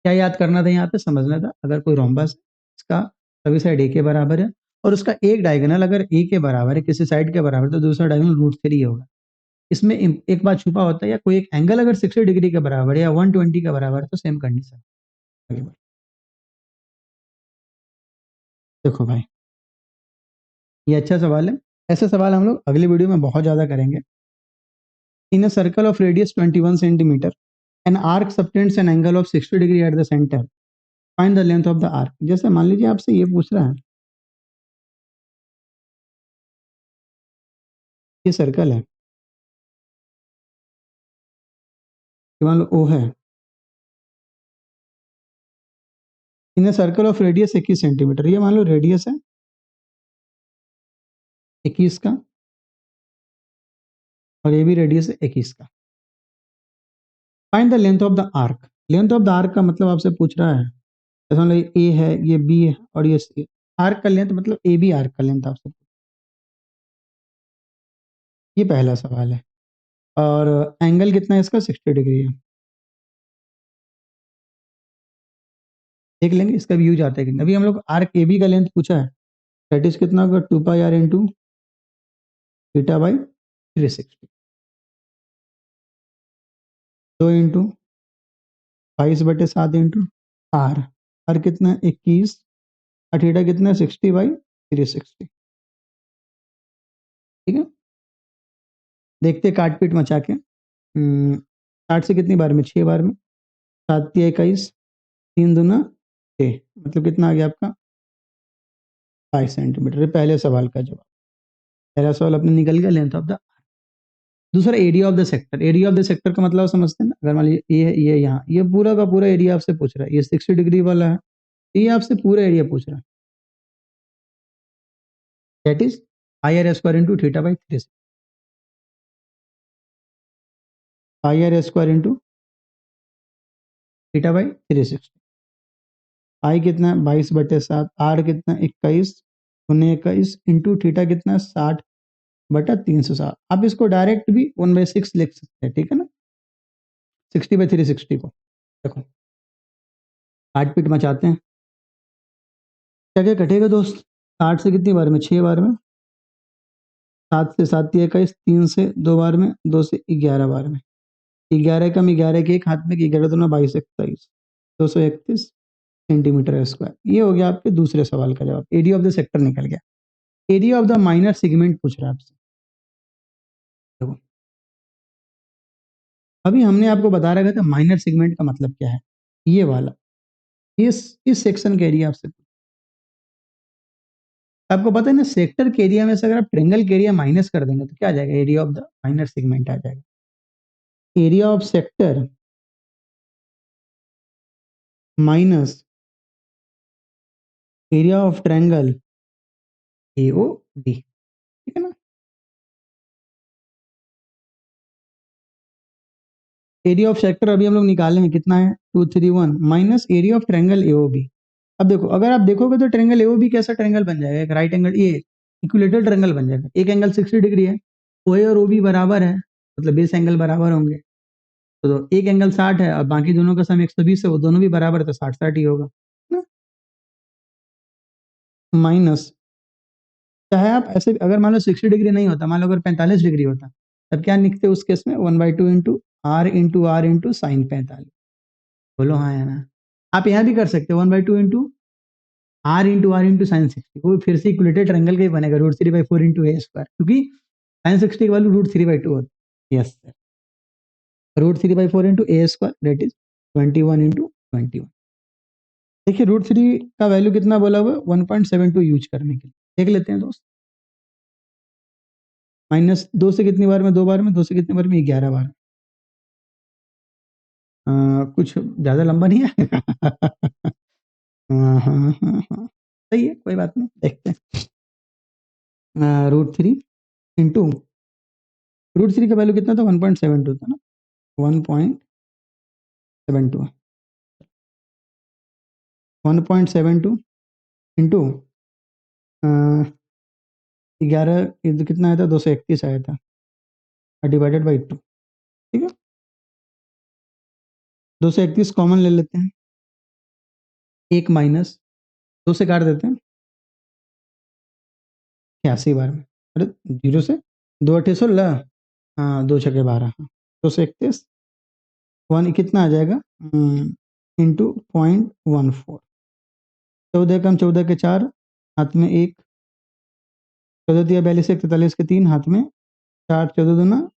क्या याद करना था यहाँ पे, समझना था। अगर कोई रोम्बस इसका सभी साइड ए के बराबर है और उसका एक डायगोनल अगर ए के बराबर है, किसी साइड के बराबर, तो दूसरा डायगोनल √3 होगा। इसमें एक बात छुपा होता है, या कोई एक एंगल अगर 60 डिग्री के बराबर है या 120 के बराबर है, तो सेम कंडीशन। देखो भाई ये अच्छा सवाल है। ऐसे सवाल हम लोग अगले वीडियो में बहुत ज्यादा करेंगे। In a circle of radius 21 centimetre an arc subtends an angle of 60 degree at the centre, find the length of the arc. जैसे मान लीजिए आपसे ये पूछ रहा है, ये सर्कल है, ये मान लो ओ है। In a circle of radius 21 centimetre, ये मान लो रेडियस है 21 का, और ये भी रेडियस है 21 का। Find the length of the arc. Length of the arc का मतलब आपसे पूछ रहा है, जैसे मान लो ए है, ये बी है और ये सी। आर्क का लेंथ मतलब ए बी आर्क का लेंथ आपसे, ये पहला सवाल है। और एंगल कितना है इसका, 60 डिग्री है। देख लेंगे इसका भी यूज आता है कि नहीं। अभी हम लोग आर्क ए बी का लेंथ पूछा है, दैट इज कितना होगा, 2πr into theta by 360, 2 into 22/7 into r. R कितना है 21, और थीटा कितना है 60/360। ठीक है, देखते काट पीट मचा के। 60 से कितनी बार में, 6 बार में, 7 या 21, 3 दूना 6, मतलब कितना आ गया आपका 22 सेंटीमीटर। ये पहले सवाल का जवाब। पहला सवाल अपने निकल गया, लेंथ ऑफ द। दूसरा area of the sector. Area of the sector का मतलब समझते हैं ना, अगर मान लीजिए ये यहाँ, ये पूरा का पूरा एरिया आपसे पूछ रहा है, ये 60 डिग्री वाला है, ये आपसे पूरा एरिया पूछ रहा है, that is πr² into theta by 360, πr² into theta by 360। आई कितना है 22/7, आर कितना 21, 21 इंटू थीटा कितना 60/360। आप इसको डायरेक्ट भी 1/6 लिख सकते हैं, ठीक है ना, 60/360 को। देखो काट पीट मचाते हैं, क्या क्या कटेगा दोस्त, 60 से कितनी बार में, 6 बार में, 7 से 7 या 21, 3 से 2 बार में, 2 से 11 बार में, 11 कम 11 के एक हाथ में, 11 दूना 22 21, 231, सेंटीमीटर स्क्वायर। ये हो गया आपके दूसरे सवाल का जवाब, एरिया ऑफ द सेक्टर निकल गया। Area of the minor segment पूछ रहा है आपसे। देखो अभी हमने आपको बता रखा था माइनर सेगमेंट का मतलब क्या है, ये वाला, इस सेक्शन के एरिया आपसे। आपको पता है ना, सेक्टर के एरिया में से अगर आप ट्रेंगल के एरिया माइनस कर देंगे तो क्या आ जाएगा, area of the minor segment आ जाएगा। Area of sector minus area of triangle AOB, ठीक है ना। एरिया ऑफ सेक्टर अभी हम लोग निकाले हैं, कितना है 231 minus area of triangle AOB। अब देखो अगर आप देखोगे तो ट्रायंगल AOB कैसा ट्रायंगल बन जाएगा, एक राइट एंगल, ये इक्विलेटरल ट्रायंगल बन जाएगा। एक एंगल 60 डिग्री है, OA और OB बराबर है, मतलब बेस एंगल बराबर होंगे, तो एक एंगल 60 है और बाकी दोनों का सम 120 है, वो दोनों भी बराबर है, तो 60-60 ही होगा ना। माइनस, चाहे आप ऐसे, अगर मान लो 60 डिग्री नहीं होता, मान लो अगर 45 डिग्री होता, तब क्या लिखते उस केस में, 1/2 इंटू R इंटू साइन 45। बोलो हाँ या ना। आप यहाँ भी कर सकते हो 1/2 इंटू साइन 60, वो फिर से इक्वलेटेड ट्रायंगल का ही बनेगा, √3/4 इंटू ए स्क्वायर, क्योंकि साइन 60 की वैल्यू √3/2 होती है। Yes sir, √3/4 into A square that is 21 into 21। देखिए √3 का वैल्यू कितना बोला हुआ है, 1.72 यूज करने के लिए, देख लेते हैं दोस्त। माइनस 2 से कितनी बार में, 2 बार में, 2 से कितनी बार में, 11 बार। कुछ ज्यादा लंबा नहीं है। हाँ हाँ हाँ हाँ, सही है, कोई बात नहीं, देखते हैं। √3 इंटू √3 का वैल्यू कितना था, 1.72 था ना, 1.72, 1.72 इंटू 11, कितना आया था, 231 आया था, डिवाइडेड बाई 2, ठीक है। 231 कॉमन ले लेते हैं, एक माइनस 2 से काट देते हैं, 86 बार में, अरे 0 से 2 8 16, हाँ 2 6 12, हाँ 231, वन कितना आ जाएगा, इंटू 0.14, 14 कम 14 के 4, हाथ में 1, 14 दिया 42, 43 के 3, हाथ में 4, 14 दूना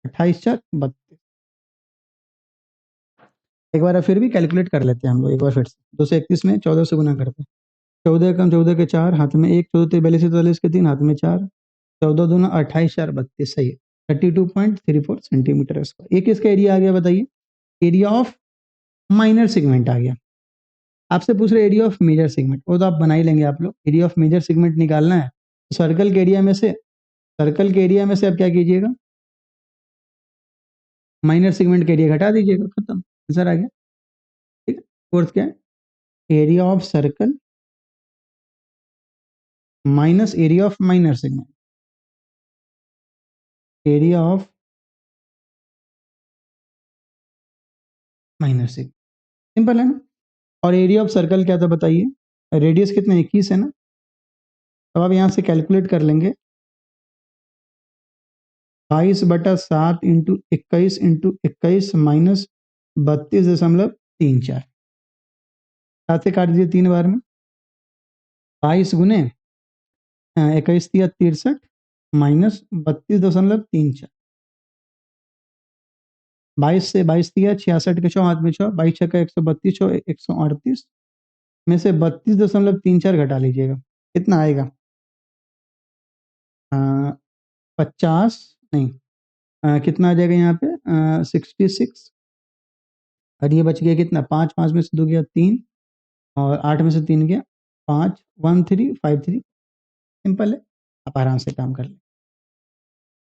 28, 4 32। एक बार फिर भी कैलकुलेट कर लेते हैं हम लोग, एक बार फिर से 231 में 14 से गुना करते हैं, 14 कम 14 के 4, हाथ में 1, 14 42 43 के 3, हाथ में 4, 14 दूना 28, 4 32, सही है, 32.34 सेंटीमीटर स्क्वायर। एक इसका एरिया आ गया, बताइए, एरिया ऑफ माइनर सेगमेंट आ गया। आपसे पूछ रहे एरिया ऑफ मेजर सेगमेंट, वो तो आप बना ही लेंगे आप लोग, एरिया ऑफ मेजर सेगमेंट निकालना है, सर्कल के एरिया में से, सर्कल के एरिया में से आप क्या कीजिएगा, माइनर सेगमेंट के एरिया घटा दीजिएगा, खत्म, आंसर आ गया, ठीक है। फोर्थ क्या है, area of circle minus area of minor segment, area of minor segment, simple है ना। और एरिया ऑफ सर्कल क्या था बताइए, रेडियस कितना, 21 है ना। अब आप यहाँ से कैलकुलेट कर लेंगे, 22/7 इंटू 21 माइनस 32.34, साथ से काट दीजिए 3 बार में, 22 गुने 21 दिया 63 माइनस 32.34, 22 से 22 दिया 66 के 6, हाथ में 6, 22 छक्का 132, 6 138 में से 32.34 घटा लीजिएगा, कितना आएगा, 50 नहीं, कितना आ जाएगा यहाँ पे, 66, और ये बच गया कितना, 5, 5 में से 2 गया 3, और 8 में से 3 गया 5, 1353, सिंपल है, आप आराम से काम कर लें।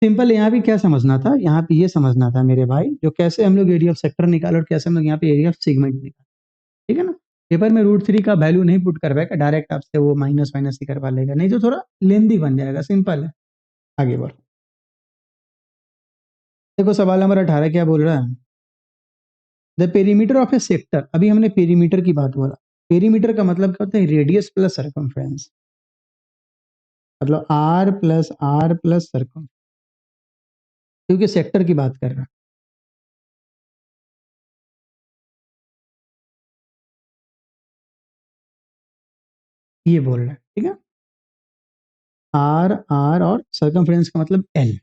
सिंपल, यहाँ भी क्या समझना था, यहाँ पे ये समझना था मेरे भाई, जो कैसे हम लोग एरिया ऑफ सेक्टर निकाले और कैसे हम लोग यहाँ पे एरिया ऑफ सेगमेंट निकाले, ठीक है ना। पेपर में √3 का वैल्यू नहीं पुट करवाएगा, डायरेक्ट आपसे वो माइनस माइनस ही करवा लेगा, नहीं तो थोड़ा लेंदी बन जाएगा, सिंपल है। आगे बढ़ो, देखो सवाल नंबर 18 क्या बोल रहा है, the perimeter of A sector, अभी हमने पेरीमीटर की बात बोला, पेरीमीटर का मतलब क्या होता है, रेडियस प्लस सर्कमफ्रेंस, मतलब R प्लस सर्कम, क्योंकि सेक्टर की बात कर रहा है। ये बोल रहा है, ठीक है। आर आर और सर्कमफ्रेंस का मतलब एल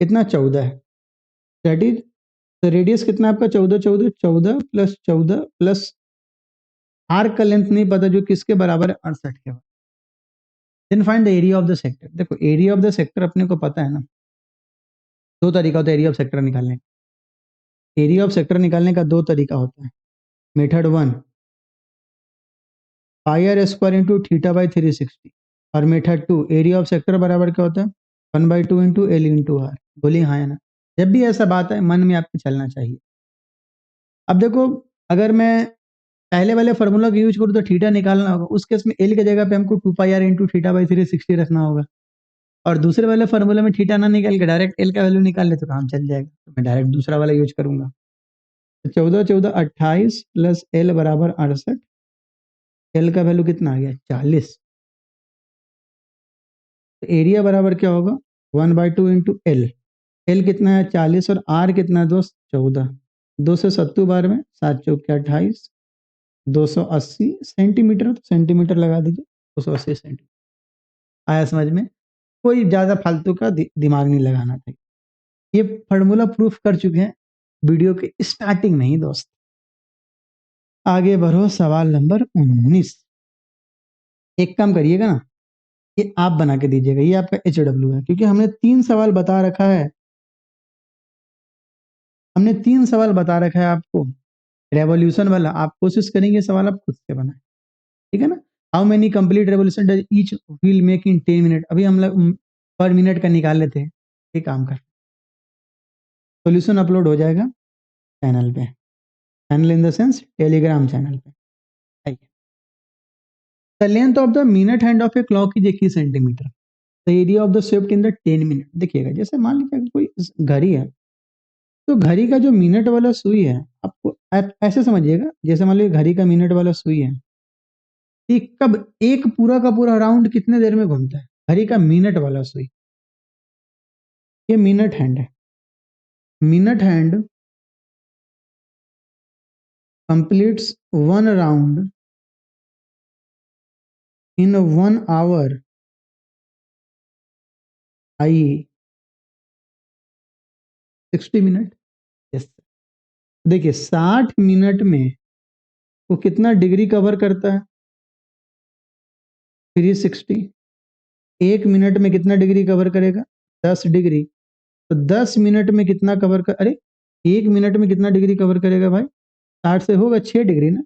कितना 14 है, दैट इज तो रेडियस कितना आपका 14 14 14 प्लस 14 प्लस आर्क का लेंथ नहीं पता जो किसके बराबर है 68 के। Then find the area of the sector. देखो एरिया ऑफ द सेक्टर अपने को पता है ना, दो तरीका होता है एरिया ऑफ सेक्टर निकालने का। एरिया ऑफ सेक्टर निकालने का दो तरीका होता है। Method 1 pi are square into theta by 360 और मेथड 2 एरिया ऑफ सेक्टर बराबर क्या होता है 1/2 इंटू एल इंटू आर। बोलिए हाँ है ना। जब भी ऐसा बात है मन में आपके चलना चाहिए। अब देखो अगर मैं पहले वाले फॉर्मूला का यूज करूँ तो थीटा निकालना होगा, उस केस में एल की जगह पे हमको 2 pi are into theta by 360 रखना होगा। और दूसरे वाले फॉर्मूला में थीटा ना निकाल के डायरेक्ट एल का वैल्यू निकाल ले तो काम चल जाएगा, तो मैं डायरेक्ट दूसरा वाला यूज करूंगा। तो 14 14 28 प्लस एल बराबर 68। एल का वैल्यू कितना आ गया 40। तो एरिया बराबर क्या होगा 1/2 इंटू एल। एल कितना है 40 और आर कितना है दोस्त 14। 270 बार में 7 चौक 28 280 सेंटीमीटर, तो सेंटीमीटर लगा दीजिए 280 सेंटीमीटर। आया समझ में। कोई ज्यादा फालतू का दिमाग नहीं लगाना चाहिए। ये फॉर्मूला प्रूफ कर चुके हैं वीडियो के स्टार्टिंग में ही दोस्त। आगे बढ़ो सवाल नंबर 19। एक काम करिएगा ना, ये आप बना के दीजिएगा, ये आपका HW है क्योंकि हमने 3 सवाल बता रखा है। हमने 3 सवाल बता रखा है आपको रेवोल्यूशन वाला। आप कोशिश करेंगे सवाल आप खुद से बनाए, ठीक है ना। How many complete revolution does each wheel make in 10 minute. अभी हम लोग पर मिनट का निकाल लेते हैं। ये काम कर सोल्यूशन अपलोड हो जाएगा चैनल पे, channel in the sense Telegram channel पे। आइए, the length of the minute hand of a clock is 21 centimetre. The area of the Swift in the 10 minute. देखिएगा जैसे मान लीजिए कोई घड़ी है, तो घड़ी का जो मिनट वाला सुई है, आपको आप ऐसे समझिएगा जैसे मान लीजिए घड़ी का मिनट वाला सुई है, एक कब एक पूरा का पूरा राउंड कितने देर में घूमता है घड़ी का मिनट वाला सुई। ये मिनट हैंड है। Minute hand completes one round in 1 hour, i.e. 60 minute. Yes, देखिए 60 मिनट में वो कितना डिग्री कवर करता है 360। एक मिनट में कितना डिग्री कवर करेगा 10 डिग्री। तो 10 मिनट में कितना कवर कर, अरे एक मिनट में कितना डिग्री कवर करेगा भाई 60 से होगा 6 डिग्री ना।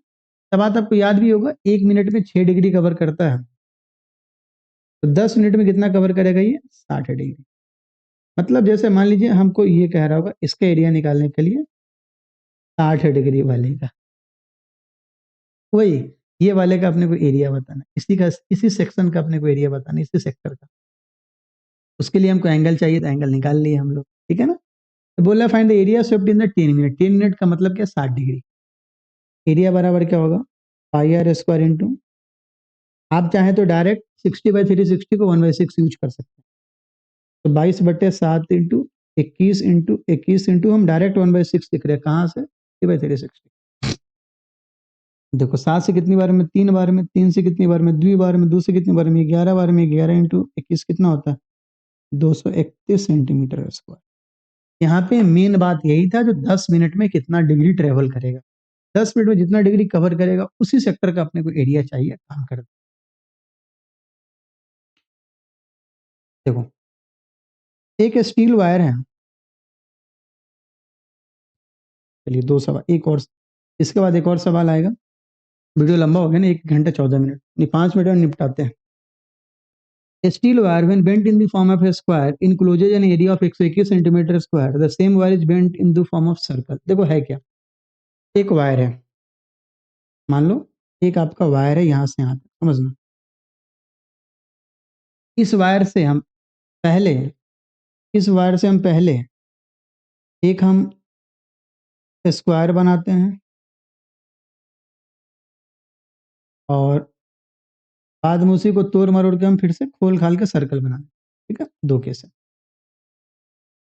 तब बात आपको याद भी होगा, एक मिनट में 6 डिग्री कवर करता है, तो 10 मिनट में कितना कवर करेगा ये 60 डिग्री। मतलब जैसे मान लीजिए हमको ये कह रहा होगा इसका एरिया निकालने के लिए 60 डिग्री वाले का, वही ये वाले का अपने को एरिया बताना, इसी सेक्शन का अपने को एरिया बताना, इसी सेक्टर का। उसके लिए हमको एंगल चाहिए तो एंगल निकाल लिए हम लोग, ठीक है ना। तो बोला find the area swept in the 10 minute. 10 minute का मतलब क्या 60 डिग्री। एरिया बराबर क्या होगा पाई आर स्क्वायर इंटू, आप चाहें तो डायरेक्ट 60/360 को 1/6 यूज कर सकते हैं। तो 22/7 इंटू 21 इंटू हम डायरेक्ट 1/6 लिख रहे हैं, कहाँ से 60/360। देखो 7 से कितनी बार में 3 बार में, 3 से कितनी बार में 2 बार में, 2 से कितनी बार में 11 बार में, 11 इंटू 21 कितना होता है 231 सेंटीमीटर स्क्वायर। यहाँ पे मेन बात यही था जो 10 मिनट में कितना डिग्री ट्रेवल करेगा, 10 मिनट में जितना डिग्री कवर करेगा उसी सेक्टर का अपने को एरिया चाहिए काम कर। देखो एक स्टील वायर है, चलिए 2 सवाल एक और, इसके बाद एक और सवाल आएगा। वीडियो लंबा हो गया ना, 1 घंटा 14 मिनट, नहीं 5 मिनट में निपटाते हैं। A steel wire when bent in the form of a square encloses an area of 121 centimetre square. The same wire is bent in the form of circle। देखो है क्या, एक वायर है, मान लो एक आपका वायर है यहाँ से यहाँ तक, समझना। इस वायर से हम पहले इस वायर से हम पहले एक हम स्क्वायर बनाते हैं और बाद में उसी को तोड़ मरोड़ के हम फिर से खोल खाल के सर्कल बनाते हैं, ठीक है, 2 केस है।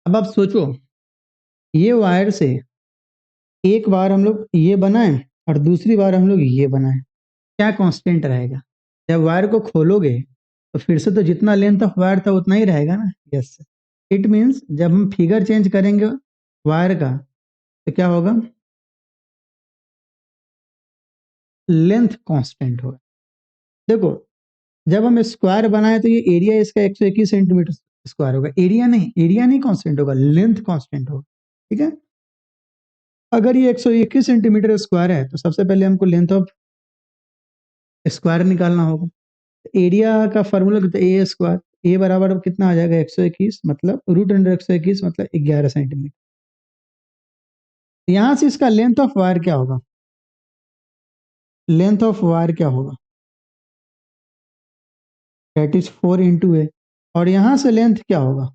अब आप सोचो ये वायर से एक बार हम लोग ये बनाएं और दूसरी बार हम लोग ये बनाएं, क्या कांस्टेंट रहेगा। जब वायर को खोलोगे तो फिर से तो जितना लेंथ ऑफ वायर था उतना ही रहेगा ना। यस, इट मीन्स जब हम फिगर चेंज करेंगे वायर का तो क्या होगा, लेंथ कांस्टेंट होगा। देखो, जब हम स्क्वायर बनाए तो ये एरिया इसका 121 सेंटीमीटर स्क्वायर होगा, एरिया नहीं कांस्टेंट होगा, लेंथ कांस्टेंट होगा। ठीक है, अगर ये 121 सेंटीमीटर स्क्वायर है तो सबसे पहले हमको लेंथ ऑफ स्क्वायर निकालना होगा। एरिया का फॉर्मूला कितना, ए स्क्वायर, ए बराबर कितना आ जाएगा 121, मतलब रूट अंडर 121 मतलब 11 सेंटीमीटर। यहां से इसका लेंथ ऑफ वायर क्या होगा, लेंथ ऑफ वायर क्या होगा, दैट इज 4 इंटू ए, और यहां से लेंथ क्या होगा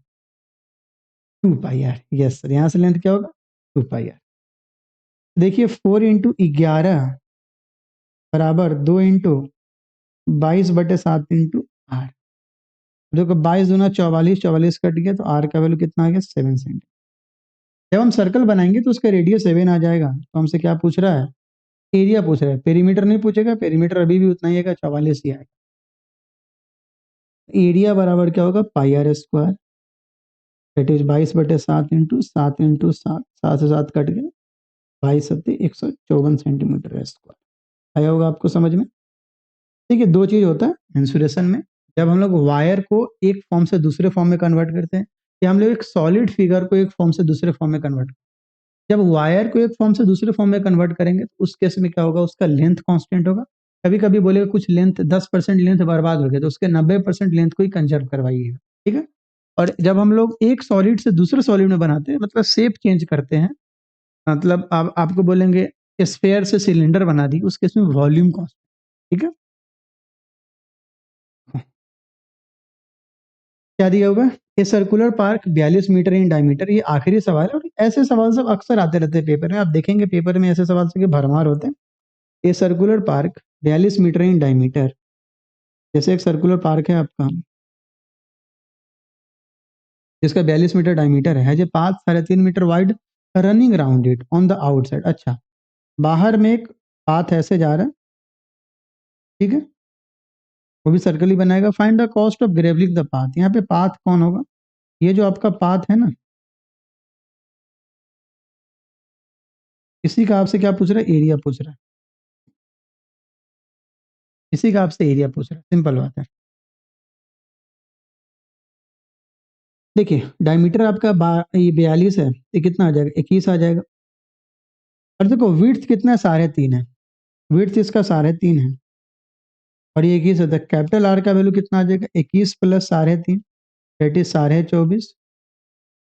2 पाई आर। यस सर, यहां से लेंथ क्या होगा 2 पाई आर। देखिए 4 इंटू 11 बराबर 2 इंटू 22/7 इंटू आर। देखो 22 दूना 44, 44 कट गया तो आर का वैल्यू कितना आ गया 7 सेंटीमीटर। जब हम सर्कल बनाएंगे तो उसका रेडियस 7 आ जाएगा। तो हमसे क्या पूछ रहा है, एरिया पूछ रहा है, पेरीमीटर नहीं पूछेगा, पेरीमीटर अभी भी उतना ही है, 44 ही आएगा। एरिया बराबर क्या होगा pi are square, that is 22/7 into 7, 7 से 7 कट गया, 22×7 = 154 सेंटीमीटर स्क्वायर। आया होगा आपको समझ में। देखिए दो चीज होता है मेंसुरेशन में, जब हम लोग वायर को एक फॉर्म से दूसरे फॉर्म में कन्वर्ट करते हैं, या हम लोग एक सॉलिड फिगर को एक फॉर्म से दूसरे फॉर्म में कन्वर्ट, जब वायर को एक फॉर्म से दूसरे फॉर्म में कन्वर्ट करेंगे तो उस केस में क्या होगा, उसका लेंथ कांस्टेंट होगा। कभी कभी बोलेगा कुछ लेंथ 10% लेंथ बर्बाद हो गया तो उसके 90% लेंथ को ही कंजर्व करवाइएगा। ठीक है, और जब हम लोग एक सॉलिड से दूसरे सॉलिड में बनाते हैं, मतलब शेप चेंज करते हैं, मतलब आप आपको बोलेंगे स्फेयर से सिलेंडर बना दी, उस केस में वॉल्यूम कांस्टेंट। ठीक है, क्या दिया होगा, a circular park 42 metre in diameter. ये आखिरी सवाल है, और ऐसे सवाल सब अक्सर आते रहते हैं पेपर में, आप देखेंगे पेपर में ऐसे सवाल से भरमार होते हैं। A circular park 42 metre in diameter, जैसे एक सर्कुलर पार्क है आपका जिसका 42 मीटर डायमीटर है, जो path 3.5 metre wide, running around it on the outside. अच्छा, बाहर में एक पाथ ऐसे जा रहा है, ठीक है, वो भी सर्कल ही बनाएगा। Find the cost of gravelling the path, यहाँ पे पाथ कौन होगा, ये जो आपका पाथ है ना, इसी का आपसे क्या पूछ रहा है, एरिया पूछ रहा है, इसी का आपसे एरिया पूछ रहा है, सिंपल बात है। देखिए डायमीटर आपका ये 42 है, ये कितना आ जाएगा 21 आ जाएगा। और देखो विड्थ कितना है 3.5 है, विड्थ इसका 3.5 है, और ये 21 है, तो कैपिटल आर का वैल्यू कितना आ जाएगा 21 + 3.5, दैट इज 24.5,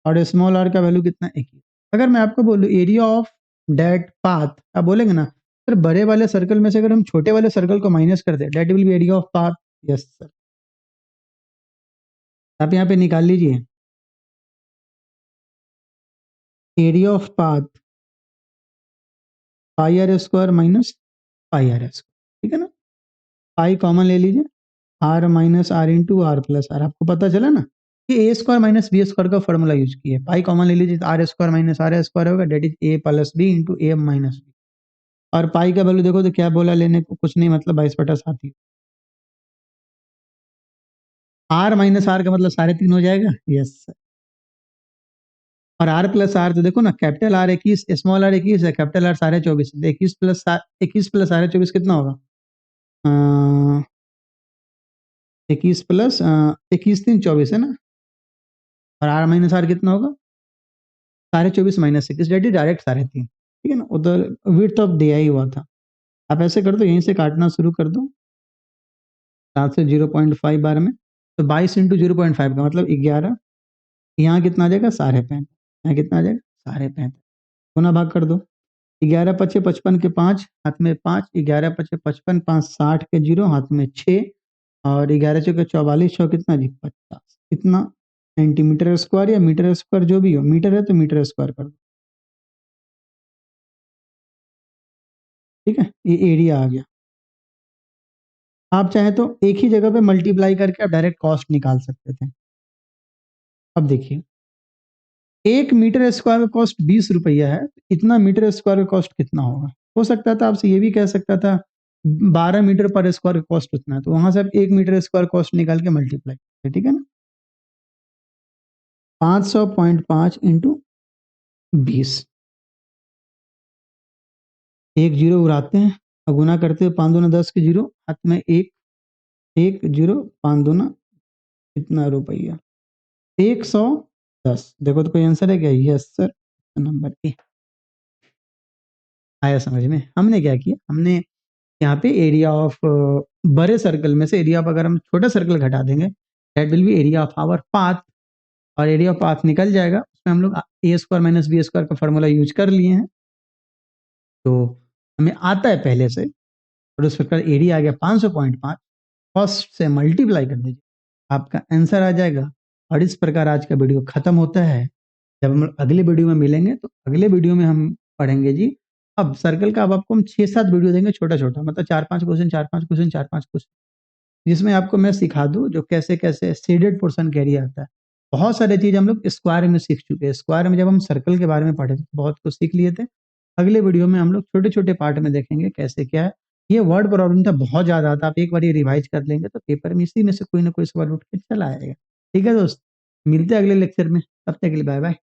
और स्मॉल आर का वैल्यू कितना 21। अगर मैं आपको बोलूँ एरिया ऑफ डेट पाथ, आप बोलेंगे ना सर बड़े वाले सर्कल में से अगर हम छोटे वाले सर्कल को माइनस कर दे, that will be area of path. Yes sir, आप यहाँ पे निकाल लीजिए area of path πr² minus πr², ठीक है ना, पाई कॉमन ले लीजिए, r minus r into r plus r. आपको पता चला ना कि a square minus b square का फॉर्मूला यूज किया है। पाई कॉमन ले लीजिए तो r² माइनस आर स्क्वायर होगा, that is a + b into a minus b. और पाई का वैल्यू देखो तो क्या बोला लेने को, कुछ नहीं, मतलब 22/7 ही। r माइनस आर का मतलब 3.5 हो जाएगा। यस सर, और r प्लस आर तो देखो ना, कैपिटल आर 21, स्मॉल आर 21 है, कैपिटल आर 24.5, 21 + 24.5 कितना होगा, 21 प्लस 21 3 24 है ना, और r माइनस आर कितना होगा 24.5 माइनस 21, डेट डायरेक्ट 3.5। ठीक है ना, उधर विड्थ ऑफ दिया ही हुआ था। आप ऐसे कर दो, यहीं से काटना शुरू कर दो, 7 से 0.5 बार में, तो 22 इंटू 0.5 का मतलब 11, यहाँ कितना आ जाएगा 35, यहाँ कितना आ जाएगा 35, गुना भाग कर दो, 11×5 = 55 के 5 हाथ में 5, 11×5 = 55, 5 60 के 0 हाथ में 6, और 11×4 = 44, 6 कितना जी 50, कितना सेंटीमीटर स्क्वायर या मीटर स्क्वायर जो भी हो, मीटर है तो मीटर स्क्वायर कर दो। ठीक है, ये एरिया आ गया। आप चाहे तो एक ही जगह पे मल्टीप्लाई करके आप डायरेक्ट कॉस्ट निकाल सकते थे। अब देखिए 1 मीटर स्क्वायर का कॉस्ट 20 रुपया है, इतना मीटर स्क्वायर का कॉस्ट कितना होगा। हो सकता था आपसे ये भी कह सकता था 12 मीटर पर स्क्वायर कॉस्ट उतना है, तो वहां से आप 1 मीटर स्क्वायर कॉस्ट निकाल के मल्टीप्लाई, ठीक है ना। 500.5 इंटू 20, एक जीरो उड़ाते हैं और गुना करते हैं, 5 दूना 10 के जीरो, हाथ में एक, एक जीरो, 5 दूना कितना रुपया, 110। देखो तो कोई आंसर है क्या? Yes sir, number A. आया समझ में? हमने क्या किया, हमने यहाँ पे एरिया ऑफ बड़े सर्कल में से एरिया ऑफ, अगर हम छोटा सर्कल घटा देंगे, that will be area of our path, और एरिया ऑफ पाथ निकल जाएगा, उसमें हम लोग a square minus b square का फॉर्मूला यूज कर लिए हैं, तो हमें आता है पहले से, और उस प्रकार एरिया आ गया 500.5, फर्स्ट से मल्टीप्लाई कर दीजिए, आपका आंसर आ जाएगा। और इस प्रकार आज का वीडियो खत्म होता है। जब हम अगले वीडियो में मिलेंगे, तो अगले वीडियो में हम पढ़ेंगे जी, अब सर्कल का, अब आपको हम 6-7 वीडियो देंगे छोटा छोटा, मतलब 4-5 क्वेश्चन, 4-5 क्वेश्चन, 4-5 क्वेश्चन, जिसमें आपको मैं सिखा दूं जो कैसे कैसे शेडेड पोर्शन कैरी आता है। बहुत सारे चीज हम लोग स्क्वायर में सीख चुके हैं। स्क्वायर में जब हम सर्कल के बारे में पढ़े थे, बहुत कुछ सीख लिए थे। अगले वीडियो में हम लोग छोटे छोटे पार्ट में देखेंगे कैसे क्या है। ये वर्ड प्रॉब्लम था, बहुत ज्यादा था, आप एक बार ये रिवाइज कर लेंगे तो पेपर में इसी में से कोई ना कोई सवाल उठ के चला आएगा। ठीक है दोस्त, मिलते हैं अगले लेक्चर में, तब तक के लिए बाय बाय।